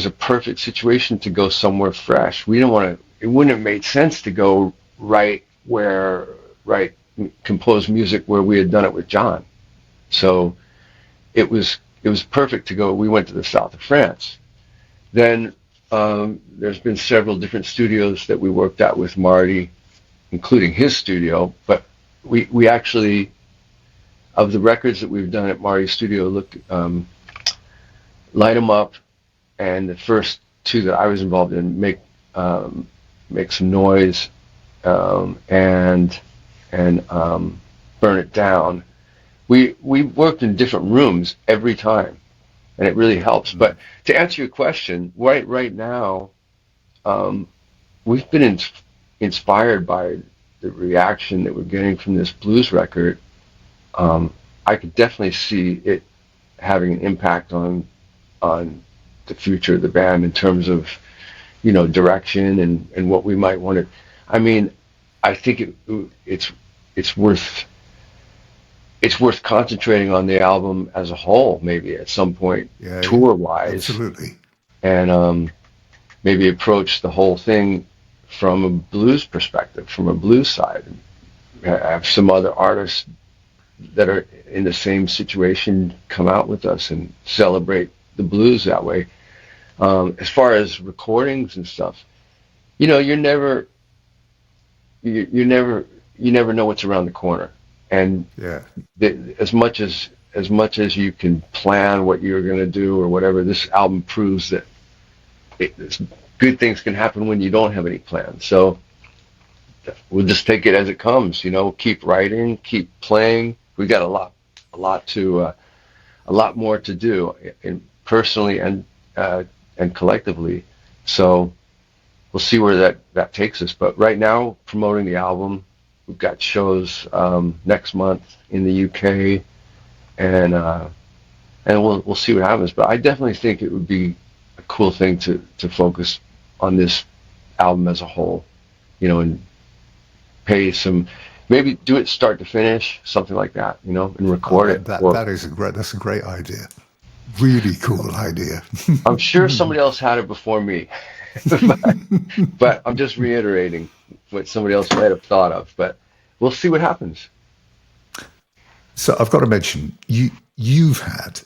a perfect situation to go somewhere fresh. We didn't want to. It wouldn't have made sense to go compose music where we had done it with John. So it was perfect to go. We went to the south of France. Then there's been several different studios that we worked at with Marty, including his studio. But we actually, of the records that we've done at Marty's studio, Light 'Em Up, and the first 2 that I was involved in, Make Some Noise, and Burn It Down. We worked in different rooms every time, and it really helps. But to answer your question, right now, we've been inspired by the reaction that we're getting from this blues record. I could definitely see it having an impact on the future of the band in terms of, direction and what we might want to. I mean, I think it's worth concentrating on the album as a whole, maybe at some point, Yeah, tour wise, absolutely. and maybe approach the whole thing from a blues perspective, from a blues side. Have some other artists that are in the same situation come out with us and celebrate the blues that way. As far as recordings and stuff, you're never, you never know what's around the corner, and Yeah. as much as you can plan what you're going to do or whatever, this album proves that good things can happen when you don't have any plans. So we'll just take it as it comes. Keep writing, keep playing. We got a lot more to do, personally and collectively. So we'll see where that takes us. But right now, promoting the album, we've got shows next month in the UK, and we'll see what happens. But I definitely think it would be a cool thing to focus on this album as a whole, and pay some, maybe do it start to finish, something like that, and record it. That's a great idea. Really cool idea. I'm sure somebody else had it before me, but I'm just reiterating what somebody else might have thought of. But we'll see what happens. So I've got to mention, you've had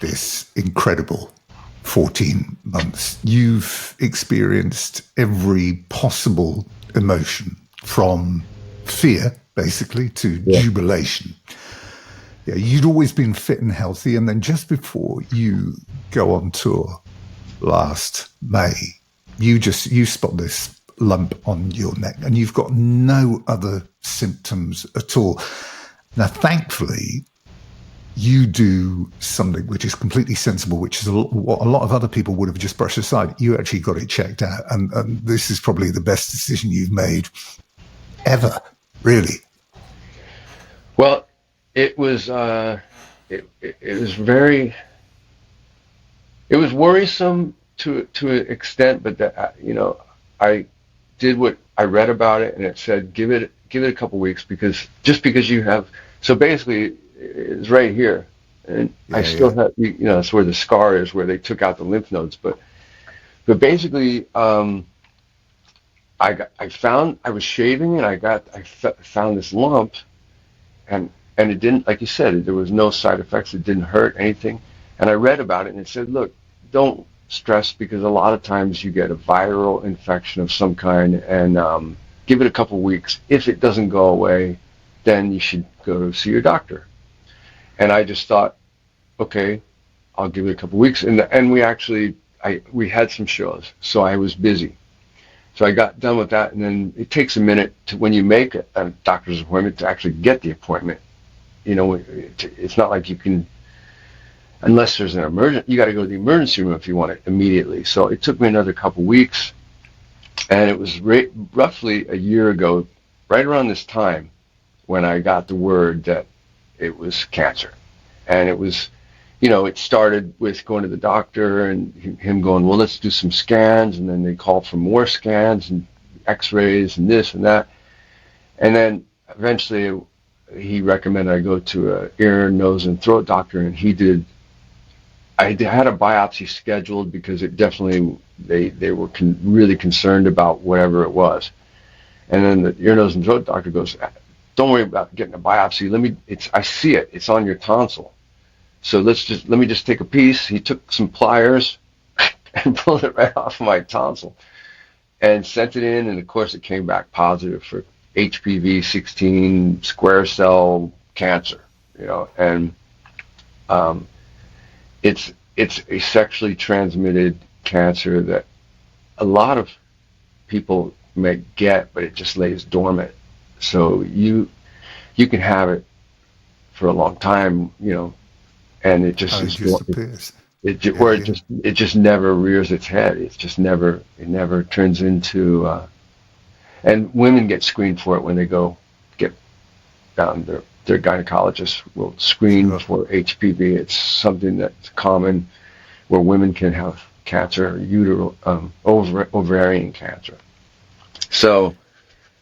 this incredible 14 months. You've experienced every possible emotion, from fear, basically, to jubilation. Yeah, you'd always been fit and healthy, and then just before you go on tour last May, you spot this lump on your neck, and you've got no other symptoms at all. Now, thankfully, you do something which is completely sensible, which is what a lot of other people would have just brushed aside. You actually got it checked out, and this is probably the best decision you've made ever, really. Well, it was it was worrisome to an extent, but I did what I read about it, and it said give it a couple weeks, because you have, so basically it's right here, and I still have, it's where the scar is, where they took out the lymph nodes, but basically I was shaving, and I found this lump, and it didn't, like you said, there was no side effects. It didn't hurt anything. And I read about it, and it said, look, don't stress, because a lot of times you get a viral infection of some kind, and give it a couple weeks. If it doesn't go away, then you should go to see your doctor. And I just thought, okay, I'll give it a couple weeks. And we had some shows, so I was busy. So I got done with that, and then it takes a minute when you make a doctor's appointment to actually get the appointment. It's not like you can, unless there's an emergency, you got to go to the emergency room if you want it immediately. So it took me another couple weeks, and it was roughly a year ago, right around this time, when I got the word that it was cancer. And it was, it started with going to the doctor and him going, well, let's do some scans. And then they called for more scans and x-rays and this and that. And then eventually he recommended I go to an ear, nose, and throat doctor. And I had a biopsy scheduled, because it definitely, they were really concerned about whatever it was. And then the ear, nose, and throat doctor goes, don't worry about getting a biopsy. I see it. It's on your tonsil. So let me just take a piece. He took some pliers and pulled it right off my tonsil and sent it in. And of course it came back positive for HPV 16 square cell cancer, and it's a sexually transmitted cancer that a lot of people may get, but it just lays dormant. So you can have it for a long time, and it just disappears. It just never rears its head. It never turns into. And women get screened for it when they go get their gynecologist will screen Sure. for HPV. It's something that's common where women can have cancer, ovarian cancer. So,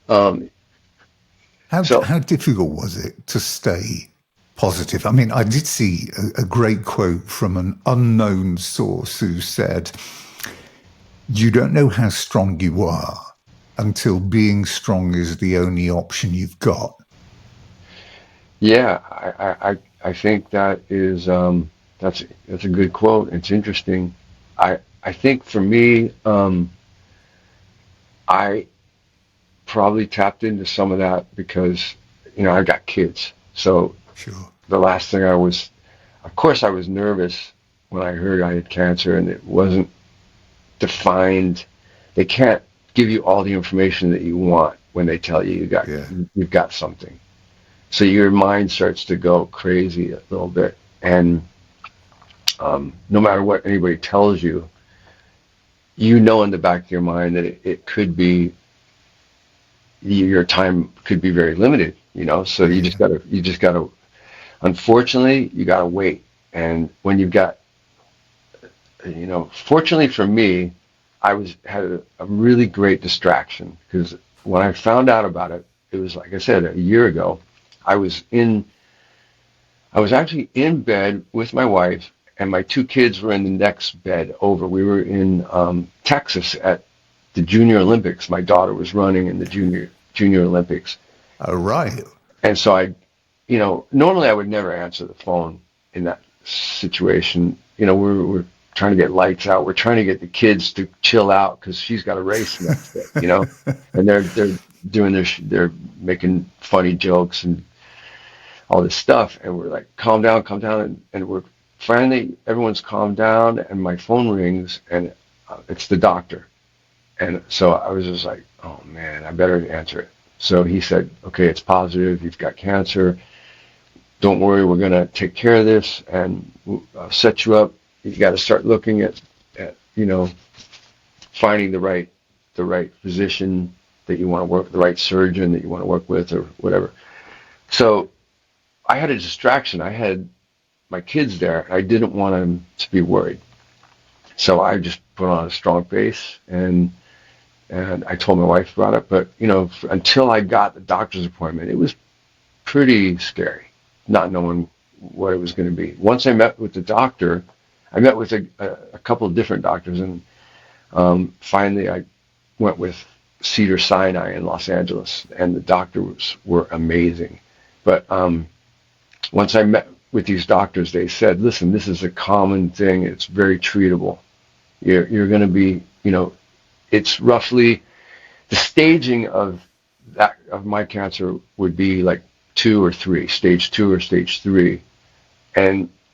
um, so How difficult was it to stay positive? I mean, I did see a great quote from an unknown source who said, "You don't know how strong you are until being strong is the only option you've got." yeah, I think that is that's a good quote. It's interesting. I think for me, I probably tapped into some of that because I've got kids. So Sure. the last thing I was, of course, I was nervous when I heard I had cancer, and it wasn't defined. They can't give you all the information that you want when they tell you Yeah. you've got something. So your mind starts to go crazy a little bit, and no matter what anybody tells you, in the back of your mind that it could be your time could be very limited. So Yeah. you just gotta. Unfortunately, you gotta wait, and when you've got, fortunately for me, had a really great distraction because when I found out about it, it was like I said a year ago. I was in I was actually in bed with my wife, and my two kids were in the next bed over. We were in Texas at the Junior Olympics. My daughter was running in the Junior Olympics, Oh, right. and so normally I would never answer the phone in that situation. We're trying to get lights out. We're trying to get the kids to chill out because she's got a race the next day. And they're doing they're making funny jokes and all this stuff, and we're like, calm down, and we're finally everyone's calmed down, and my phone rings, and it's the doctor, and so I was just like, oh man, I better answer it. So he said, okay, it's positive, you've got cancer, don't worry, we're gonna take care of this, and set you up. You got to start looking at finding the right physician that you want to work, the right surgeon that you want to work with, or whatever. So I had a distraction. I had my kids there. I didn't want them to be worried. So I just put on a strong face, and I told my wife about it. But, until I got the doctor's appointment, it was pretty scary, not knowing what it was going to be. Once I met with the doctor, I met with a couple of different doctors, and finally I went with Cedar Sinai in Los Angeles, and the doctors were amazing. But once I met with these doctors, they said, listen, this is a common thing. It's very treatable. You're going to be, it's roughly the staging of my cancer would be like stage 2 or stage 3.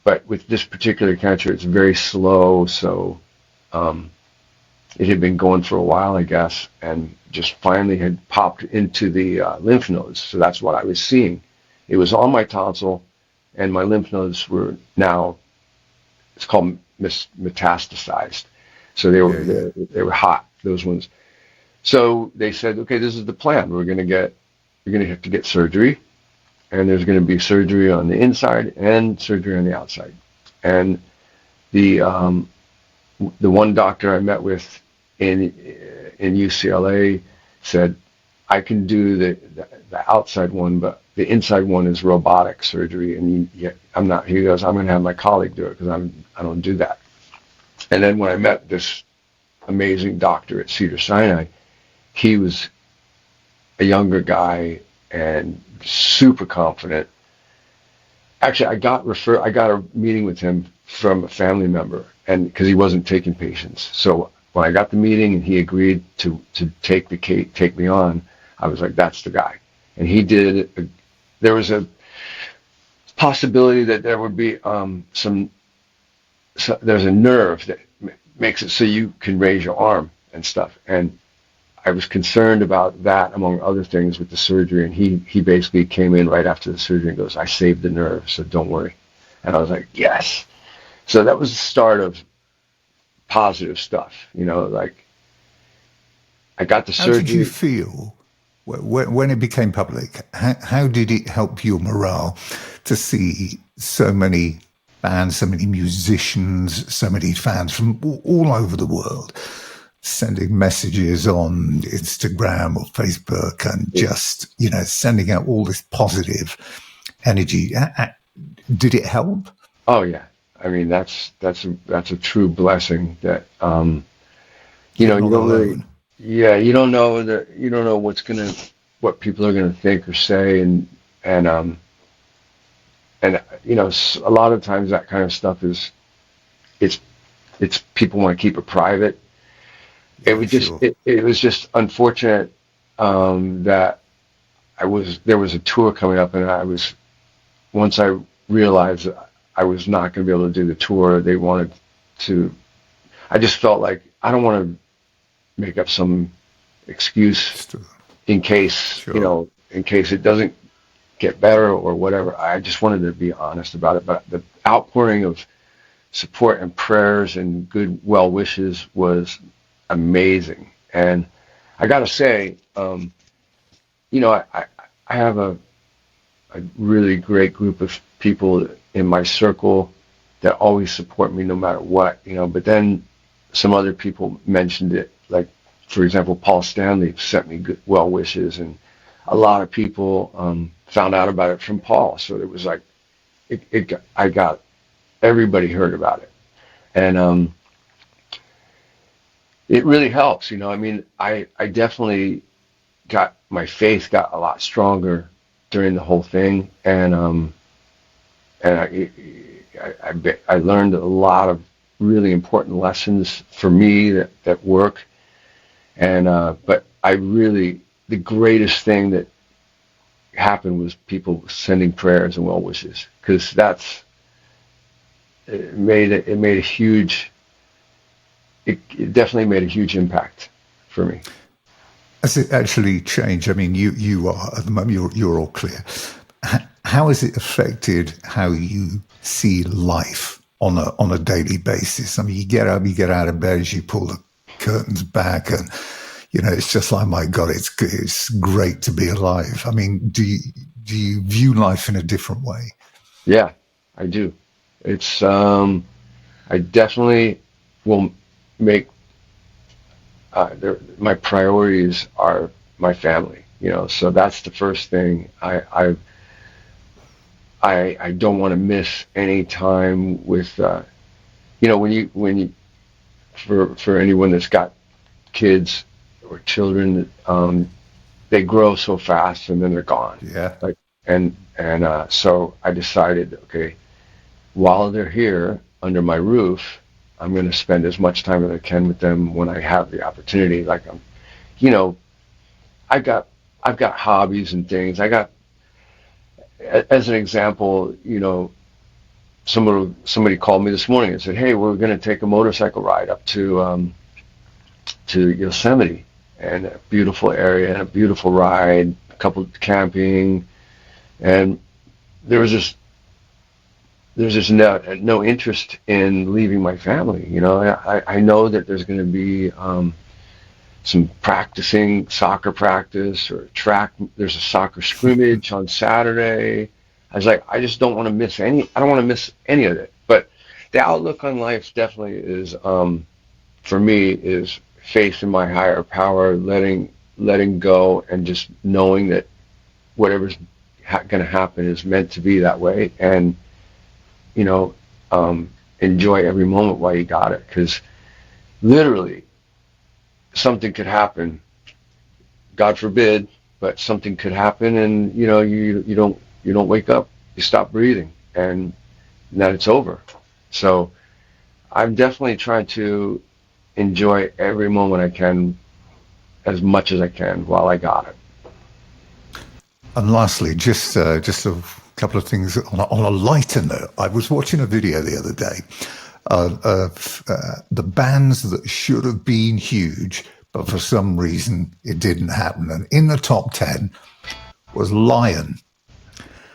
But with this particular cancer, it's very slow. So it had been going for a while, I guess, and just finally had popped into the lymph nodes. So that's what I was seeing. It was on my tonsil, and my lymph nodes were now, it's called metastasized. So Yeah. they were hot, those ones. So they said, okay, this is the plan. You're going to have to get surgery, and there's going to be surgery on the inside and surgery on the outside. And the one doctor I met with in UCLA said, I can do the outside one, but the inside one is robotic surgery, and I'm not. He goes, I'm going to have my colleague do it because I don't do that. And then when I met this amazing doctor at Cedar Sinai, he was a younger guy and super confident. Actually, I got a meeting with him from a family member, and because he wasn't taking patients. So when I got the meeting and he agreed to take me on, I was like, that's the guy. And he did. There was a possibility that there would be there's a nerve that makes it so you can raise your arm and stuff. And I was concerned about that, among other things, with the surgery. And he basically came in right after the surgery and goes, I saved the nerve, so don't worry. And I was like, yes. So that was the start of positive stuff. Like I got the How did you surgery. feel when it became public, how did it help your morale to see so many bands, so many musicians, so many fans from all over the world sending messages on Instagram or Facebook and just, sending out all this positive energy? Did it help? Oh yeah. I mean, that's a true blessing that, You're you not don't really, alone. yeah, you don't know what people are going to think or say. And a lot of times that kind of stuff it's, it's people want to keep it private. Yeah, sure. It was just unfortunate, that there was a tour coming up, and once I realized that I was not going to be able to do the tour, they wanted to, I just felt like I don't want to make up some excuse in case, Sure. in case it doesn't get better or whatever. I just wanted to be honest about it. But the outpouring of support and prayers and good well wishes was amazing. And I got to say, I have a really great group of people in my circle that always support me no matter what, but then some other people mentioned it, like, for example, Paul Stanley sent me good well wishes, and a lot of people found out about it from Paul. So it was like, I got, everybody heard about it. And it really helps, I mean, I definitely my faith got a lot stronger during the whole thing. And I learned a lot of really important lessons for me that work. And but the greatest thing that happened was people sending prayers and well wishes, because it definitely made a huge impact for me. Has it actually changed? I mean, you are at the moment, you're all clear. How has it affected how you see life on a daily basis? I mean, you get up, you get out of bed, as you pull the curtains back, and it's just like, my God, it's great to be alive. I mean, do you view life in a different way? Yeah, I do. It's I definitely will make my priorities are my family. So that's the first thing. I don't want to miss any time with when you for anyone that's got kids or children, they grow so fast and then they're gone. Yeah. Like, so I decided, okay, while they're here under my roof, I'm going to spend as much time as I can with them when I have the opportunity. Like, I've got hobbies and things. As an example, somebody called me this morning and said, "Hey, we're going to take a motorcycle ride up to Yosemite, and a beautiful area and a beautiful ride, a couple camping," and there's just no interest in leaving my family. I know that there's going to be some soccer practice or track. There's a soccer scrimmage on Saturday. I was like, I just don't want to miss any. I don't want to miss any of it. But the outlook on life definitely is, for me, is faith in my higher power, letting go, and just knowing that whatever's going to happen is meant to be that way, and enjoy every moment while you got it, because literally something could happen, God forbid, but something could happen, and you don't wake up, you stop breathing, and then it's over. So I'm definitely trying to enjoy every moment I can, as much as I can, while I got it. And lastly, just a couple of things on a lighter note. I was watching a video the other day of the bands that should have been huge, but for some reason it didn't happen. And in the top 10 was Lion.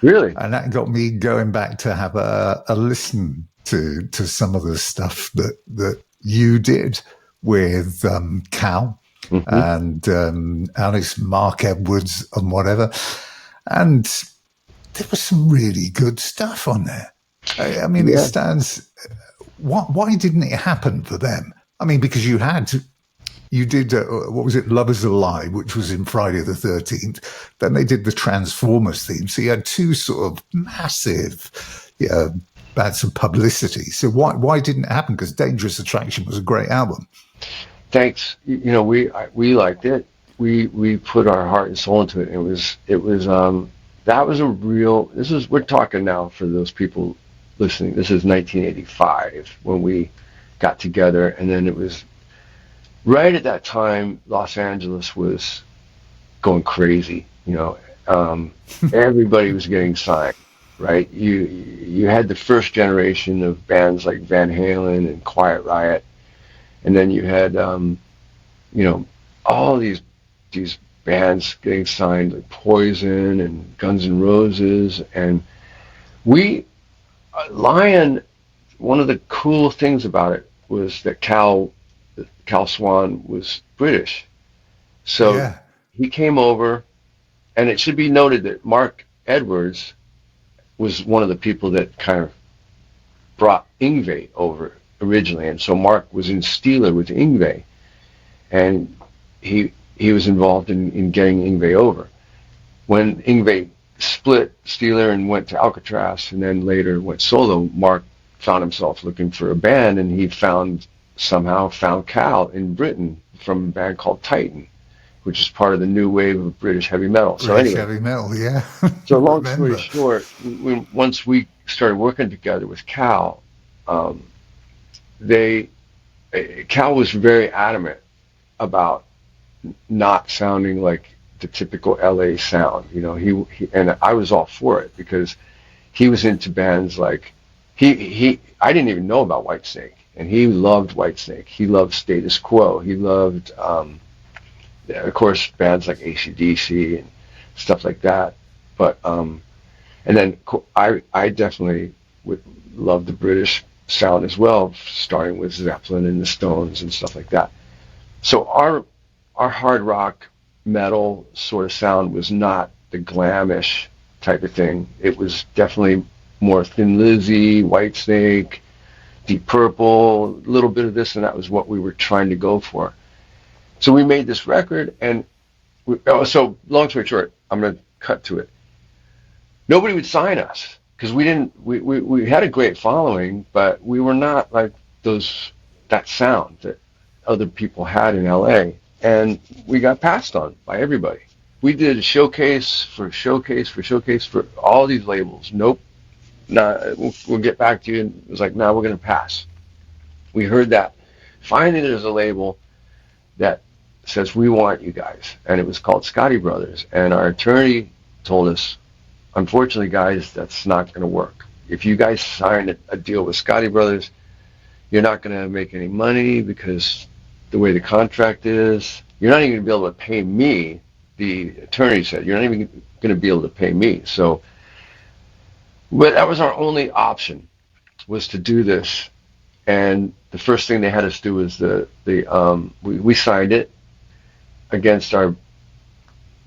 Really? And that got me going back to have a listen to some of the stuff that you did with Cal and Alice, Mark Edwards, and whatever. And there was some really good stuff on there. I mean, it stands. Why didn't it happen for them? I mean, because you did, what was it, Love Is a Lie, which was in Friday the 13th. Then they did the Transformers theme. So you had two sort of massive, had some publicity. So why didn't it happen? Because Dangerous Attraction was a great album. Thanks. You know, we liked it. We put our heart and soul into it. That was a real, we're talking now for those people listening. This is 1985 when we got together, and then it was right at that time, Los Angeles was going crazy. You know, everybody was getting signed, right? You had the first generation of bands like Van Halen and Quiet Riot, and then you had, all these bands getting signed, like Poison and Guns N' Roses, and Lion. One of the cool things about it was that Cal Swan was British. So he came over, and it should be noted that Mark Edwards was one of the people that kind of brought Yngwie over originally. And so Mark was in Steeler with Yngwie, and he was involved in getting Yngwie over. When Yngwie split Steeler and went to Alcatraz and then later went solo, Mark found himself looking for a band, and he somehow found Cal in Britain from a band called Titan, which is part of the new wave of British heavy metal. So anyway, heavy metal, yeah. So long story short, once we started working together with Cal, Cal was very adamant about not sounding like the typical LA sound. You know, he and I was all for it because he was into bands like I didn't even know about Whitesnake, and he loved Whitesnake. He loved Status Quo. He loved, of course, bands like AC/DC and stuff like that. But and then I definitely would love the British sound as well, starting with Zeppelin and the Stones and stuff like that. So our hard rock metal sort of sound was not the glamish type of thing. It was definitely more Thin Lizzy, Whitesnake, Deep Purple, a little bit of this, and that was what we were trying to go for. So we made this record, and so long story short, I'm going to cut to it. Nobody would sign us because we had a great following, but we were not like that sound that other people had in LA, and we got passed on by everybody. We did a showcase for all these labels. Nope. We'll get back to you. And it was like, no, we're going to pass. We heard that. Finally, there's a label that says, we want you guys. And it was called Scotty Brothers. And our attorney told us, unfortunately, guys, that's not going to work. If you guys sign a deal with Scotty Brothers, you're not going to make any money because the way the contract is, you're not even going to be able to pay me. The attorney said, you're not even going to be able to pay me. So, but that was our only option, was to do this. And the first thing they had us do was we signed it against our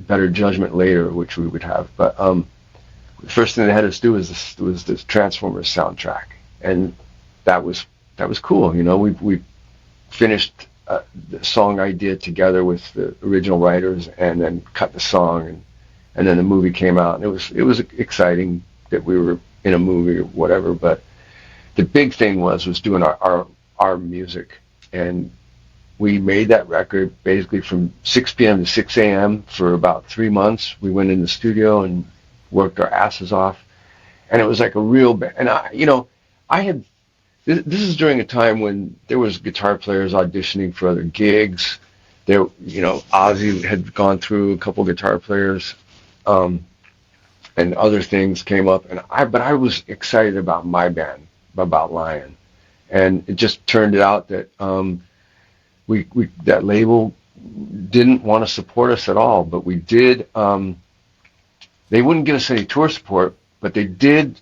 better judgment later, which we would have. But the first thing they had us do was this Transformers soundtrack, and that was cool. You know, we finished the song idea together with the original writers, and then cut the song, and then the movie came out, and it was exciting that we were in a movie or whatever. But the big thing was doing our music, and we made that record basically from 6 p.m. to 6 a.m. for about 3 months. We went in the studio and worked our asses off, and it was like a real band. And this is during a time when there was guitar players auditioning for other gigs. There, Ozzy had gone through a couple guitar players, and other things came up. But I was excited about my band, about Lion, and it just turned out that that label didn't want to support us at all. But we did. They wouldn't give us any tour support, but they did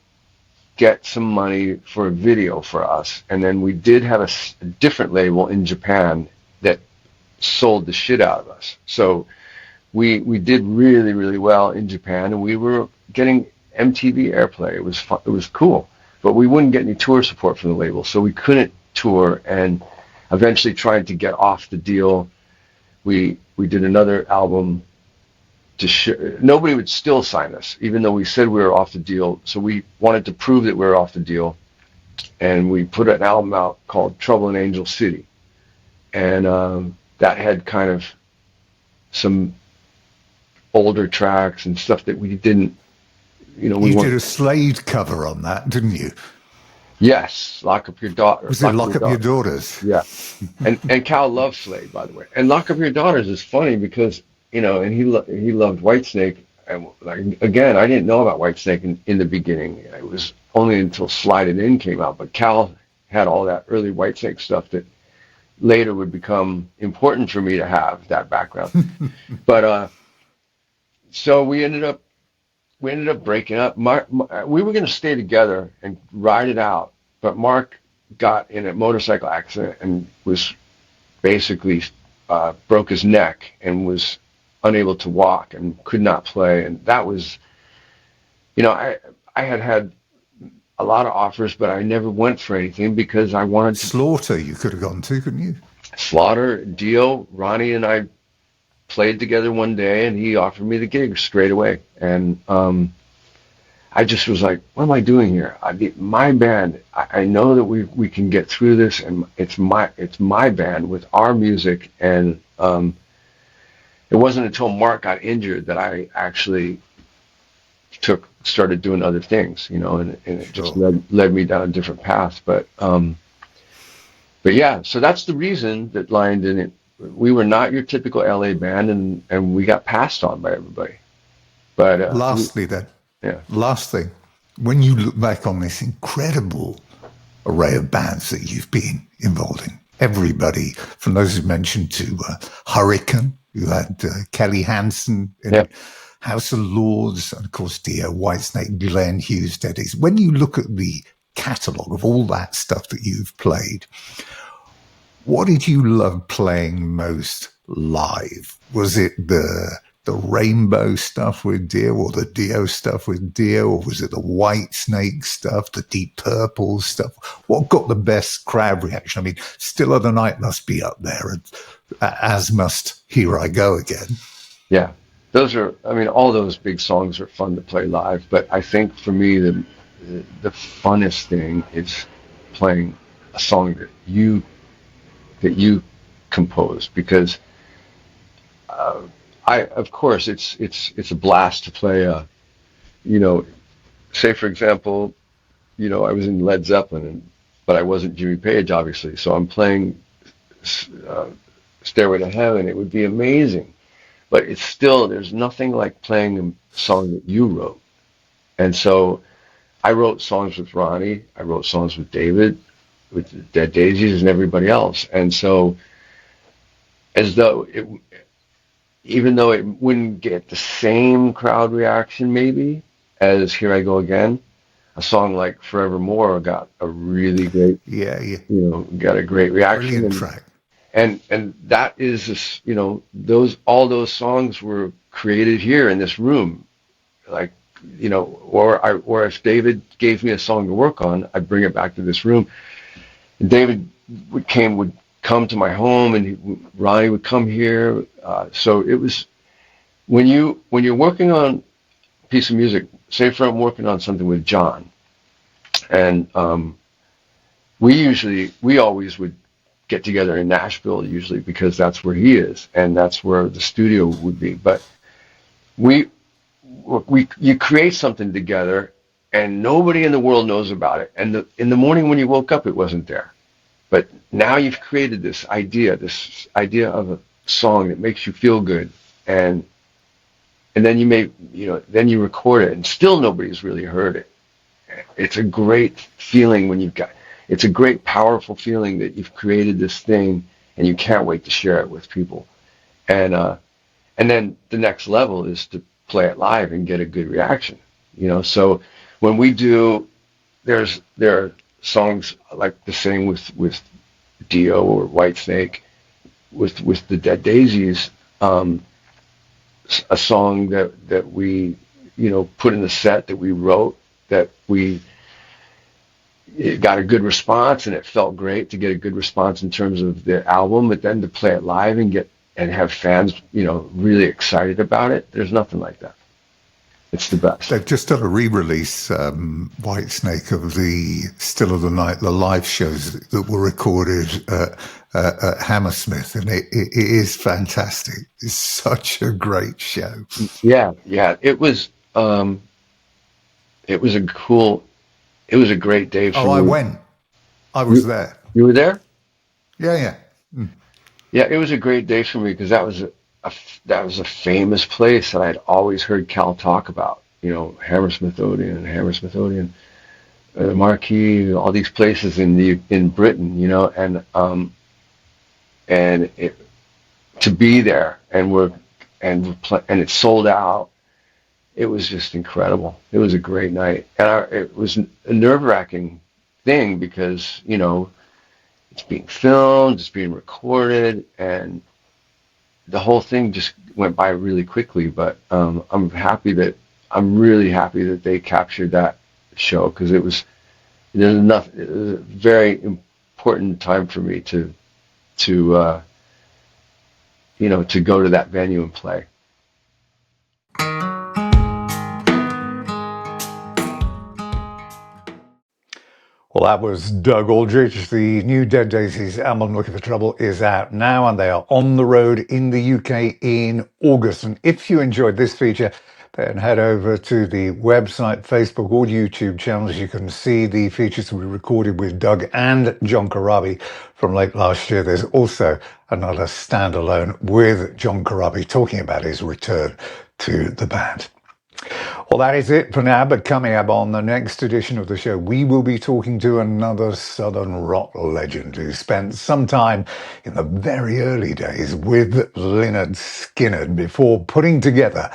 get some money for a video for us. And then we did have a different label in Japan that sold the shit out of us. So we did really, really well in Japan, and we were getting MTV airplay. It was fun, it was cool, but we wouldn't get any tour support from the label, so we couldn't tour. And eventually, trying to get off the deal, we did another album. Nobody would still sign us, even though we said we were off the deal. So we wanted to prove that we were off the deal, and we put an album out called Trouble in Angel City, and that had kind of some older tracks and stuff that we didn't, you did a Slade cover on that, didn't you? Yes, Lock Up Your Daughter. Was it Lock Up Your Daughters? Yeah, and Cal loves Slade, by the way. And Lock Up Your Daughters is funny because and he loved Whitesnake. And again, I didn't know about Whitesnake in the beginning. It was only until Slide It In came out. But Cal had all that early Whitesnake stuff that later would become important for me to have that background. But so we ended up breaking up. We were going to stay together and ride it out, but Mark got in a motorcycle accident and was basically broke his neck and was unable to walk and could not play. And that was, I had a lot of offers, but I never went for anything because I wanted to. Slaughter you could have gone to, couldn't you? Slaughter, Dio, Ronnie and I played together one day, and he offered me the gig straight away. And I just was like, what am I doing here? My band, I know that we can get through this, and it's my band with our music. And it wasn't until Mark got injured that I actually started doing other things, and it just led me down a different path. But yeah, so that's the reason that Lion didn't. We were not your typical LA band, and we got passed on by everybody. But last thing, when you look back on this incredible array of bands that you've been involved in, everybody from those who mentioned to Hurricane, you had Kelly Hansen in House of Lords, and of course Dio, Whitesnake, Glenn Hughes, Dead Daisies. When you look at the catalogue of all that stuff that you've played, what did you love playing most live? Was it the Rainbow stuff with Dio, or the Dio stuff with Dio, or was it the Whitesnake stuff, the Deep Purple stuff? What got the best crowd reaction? I mean, Still of the Night must be up there, and as must Here I Go Again. Yeah, all those big songs are fun to play live, but I think for me the funnest thing is playing a song that you composed, because of course it's a blast to play say for example, I was in Led Zeppelin, but I wasn't Jimmy Page, obviously, so I'm playing Stairway to Heaven. It would be amazing, but it's still, there's nothing like playing a song that you wrote. And so I wrote songs with Ronnie, I wrote songs with David, with the Dead Daisies and everybody else. And so even though it wouldn't get the same crowd reaction maybe as Here I Go Again, a song like Forevermore got a really great, got a great reaction. Brilliant track. And that is, all those songs were created here in this room, like, or if David gave me a song to work on, I'd bring it back to this room. And David would come to my home, and Ronnie would come here. So it was, when you're working on a piece of music, say for I'm working on something with John, and we always would get together in Nashville, usually, because that's where he is and that's where the studio would be. But you create something together, and nobody in the world knows about it. And in the morning when you woke up, it wasn't there. But now you've created this idea of a song that makes you feel good, and then then you record it, and still nobody's really heard it. It's a great feeling it's a great, powerful feeling that you've created this thing, and you can't wait to share it with people. And then the next level is to play it live and get a good reaction. So when we do, there are songs like the same with Dio or Whitesnake, with the Dead Daisies, a song that we, put in the set that we wrote, that it got a good response, and it felt great to get a good response in terms of the album, but then to play it live and have fans, really excited about it. There's nothing like that. It's the best. They've just done a re-release, Whitesnake, of the Still of the Night, the live shows that were recorded at Hammersmith, and it is fantastic. It's such a great show. Yeah. It was a great day for me. I went. I was there. You were there? Yeah. Yeah, it was a great day for me because that was a famous place that I'd always heard Cal talk about. Hammersmith Odeon, the Marquee, all these places in Britain. And to be there and it's sold out. It was just incredible. It was a great night, and it was a nerve-wracking thing because it's being filmed, it's being recorded, and the whole thing just went by really quickly. But I'm really happy that they captured that show, because it was a very important time for me to go to that venue and play. Well, that was Doug Aldrich. The new Dead Daisies album, Lookin For Trouble, is out now, and they are on the road in the UK in August. And if you enjoyed this feature, then head over to the website, Facebook, or YouTube channels. You can see the features we recorded with Doug and John Corabi from late last year. There's also another standalone with John Corabi talking about his return to the band. Well, that is it for now, but coming up on the next edition of the show, we will be talking to another Southern rock legend who spent some time in the very early days with Lynyrd Skynyrd before putting together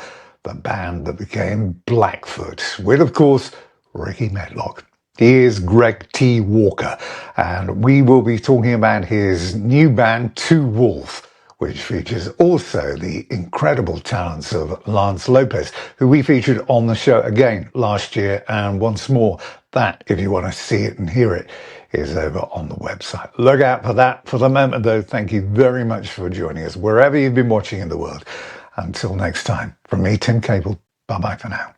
the band that became Blackfoot, with, of course, Ricky Medlock. He is Greg T. Walker, and we will be talking about his new band, Two Wolf, which features also the incredible talents of Lance Lopez, who we featured on the show again last year. And once more, that, if you want to see it and hear it, is over on the website. Look out for that. For the moment, though, thank you very much for joining us, wherever you've been watching in the world. Until next time, from me, Tim Caple, bye-bye for now.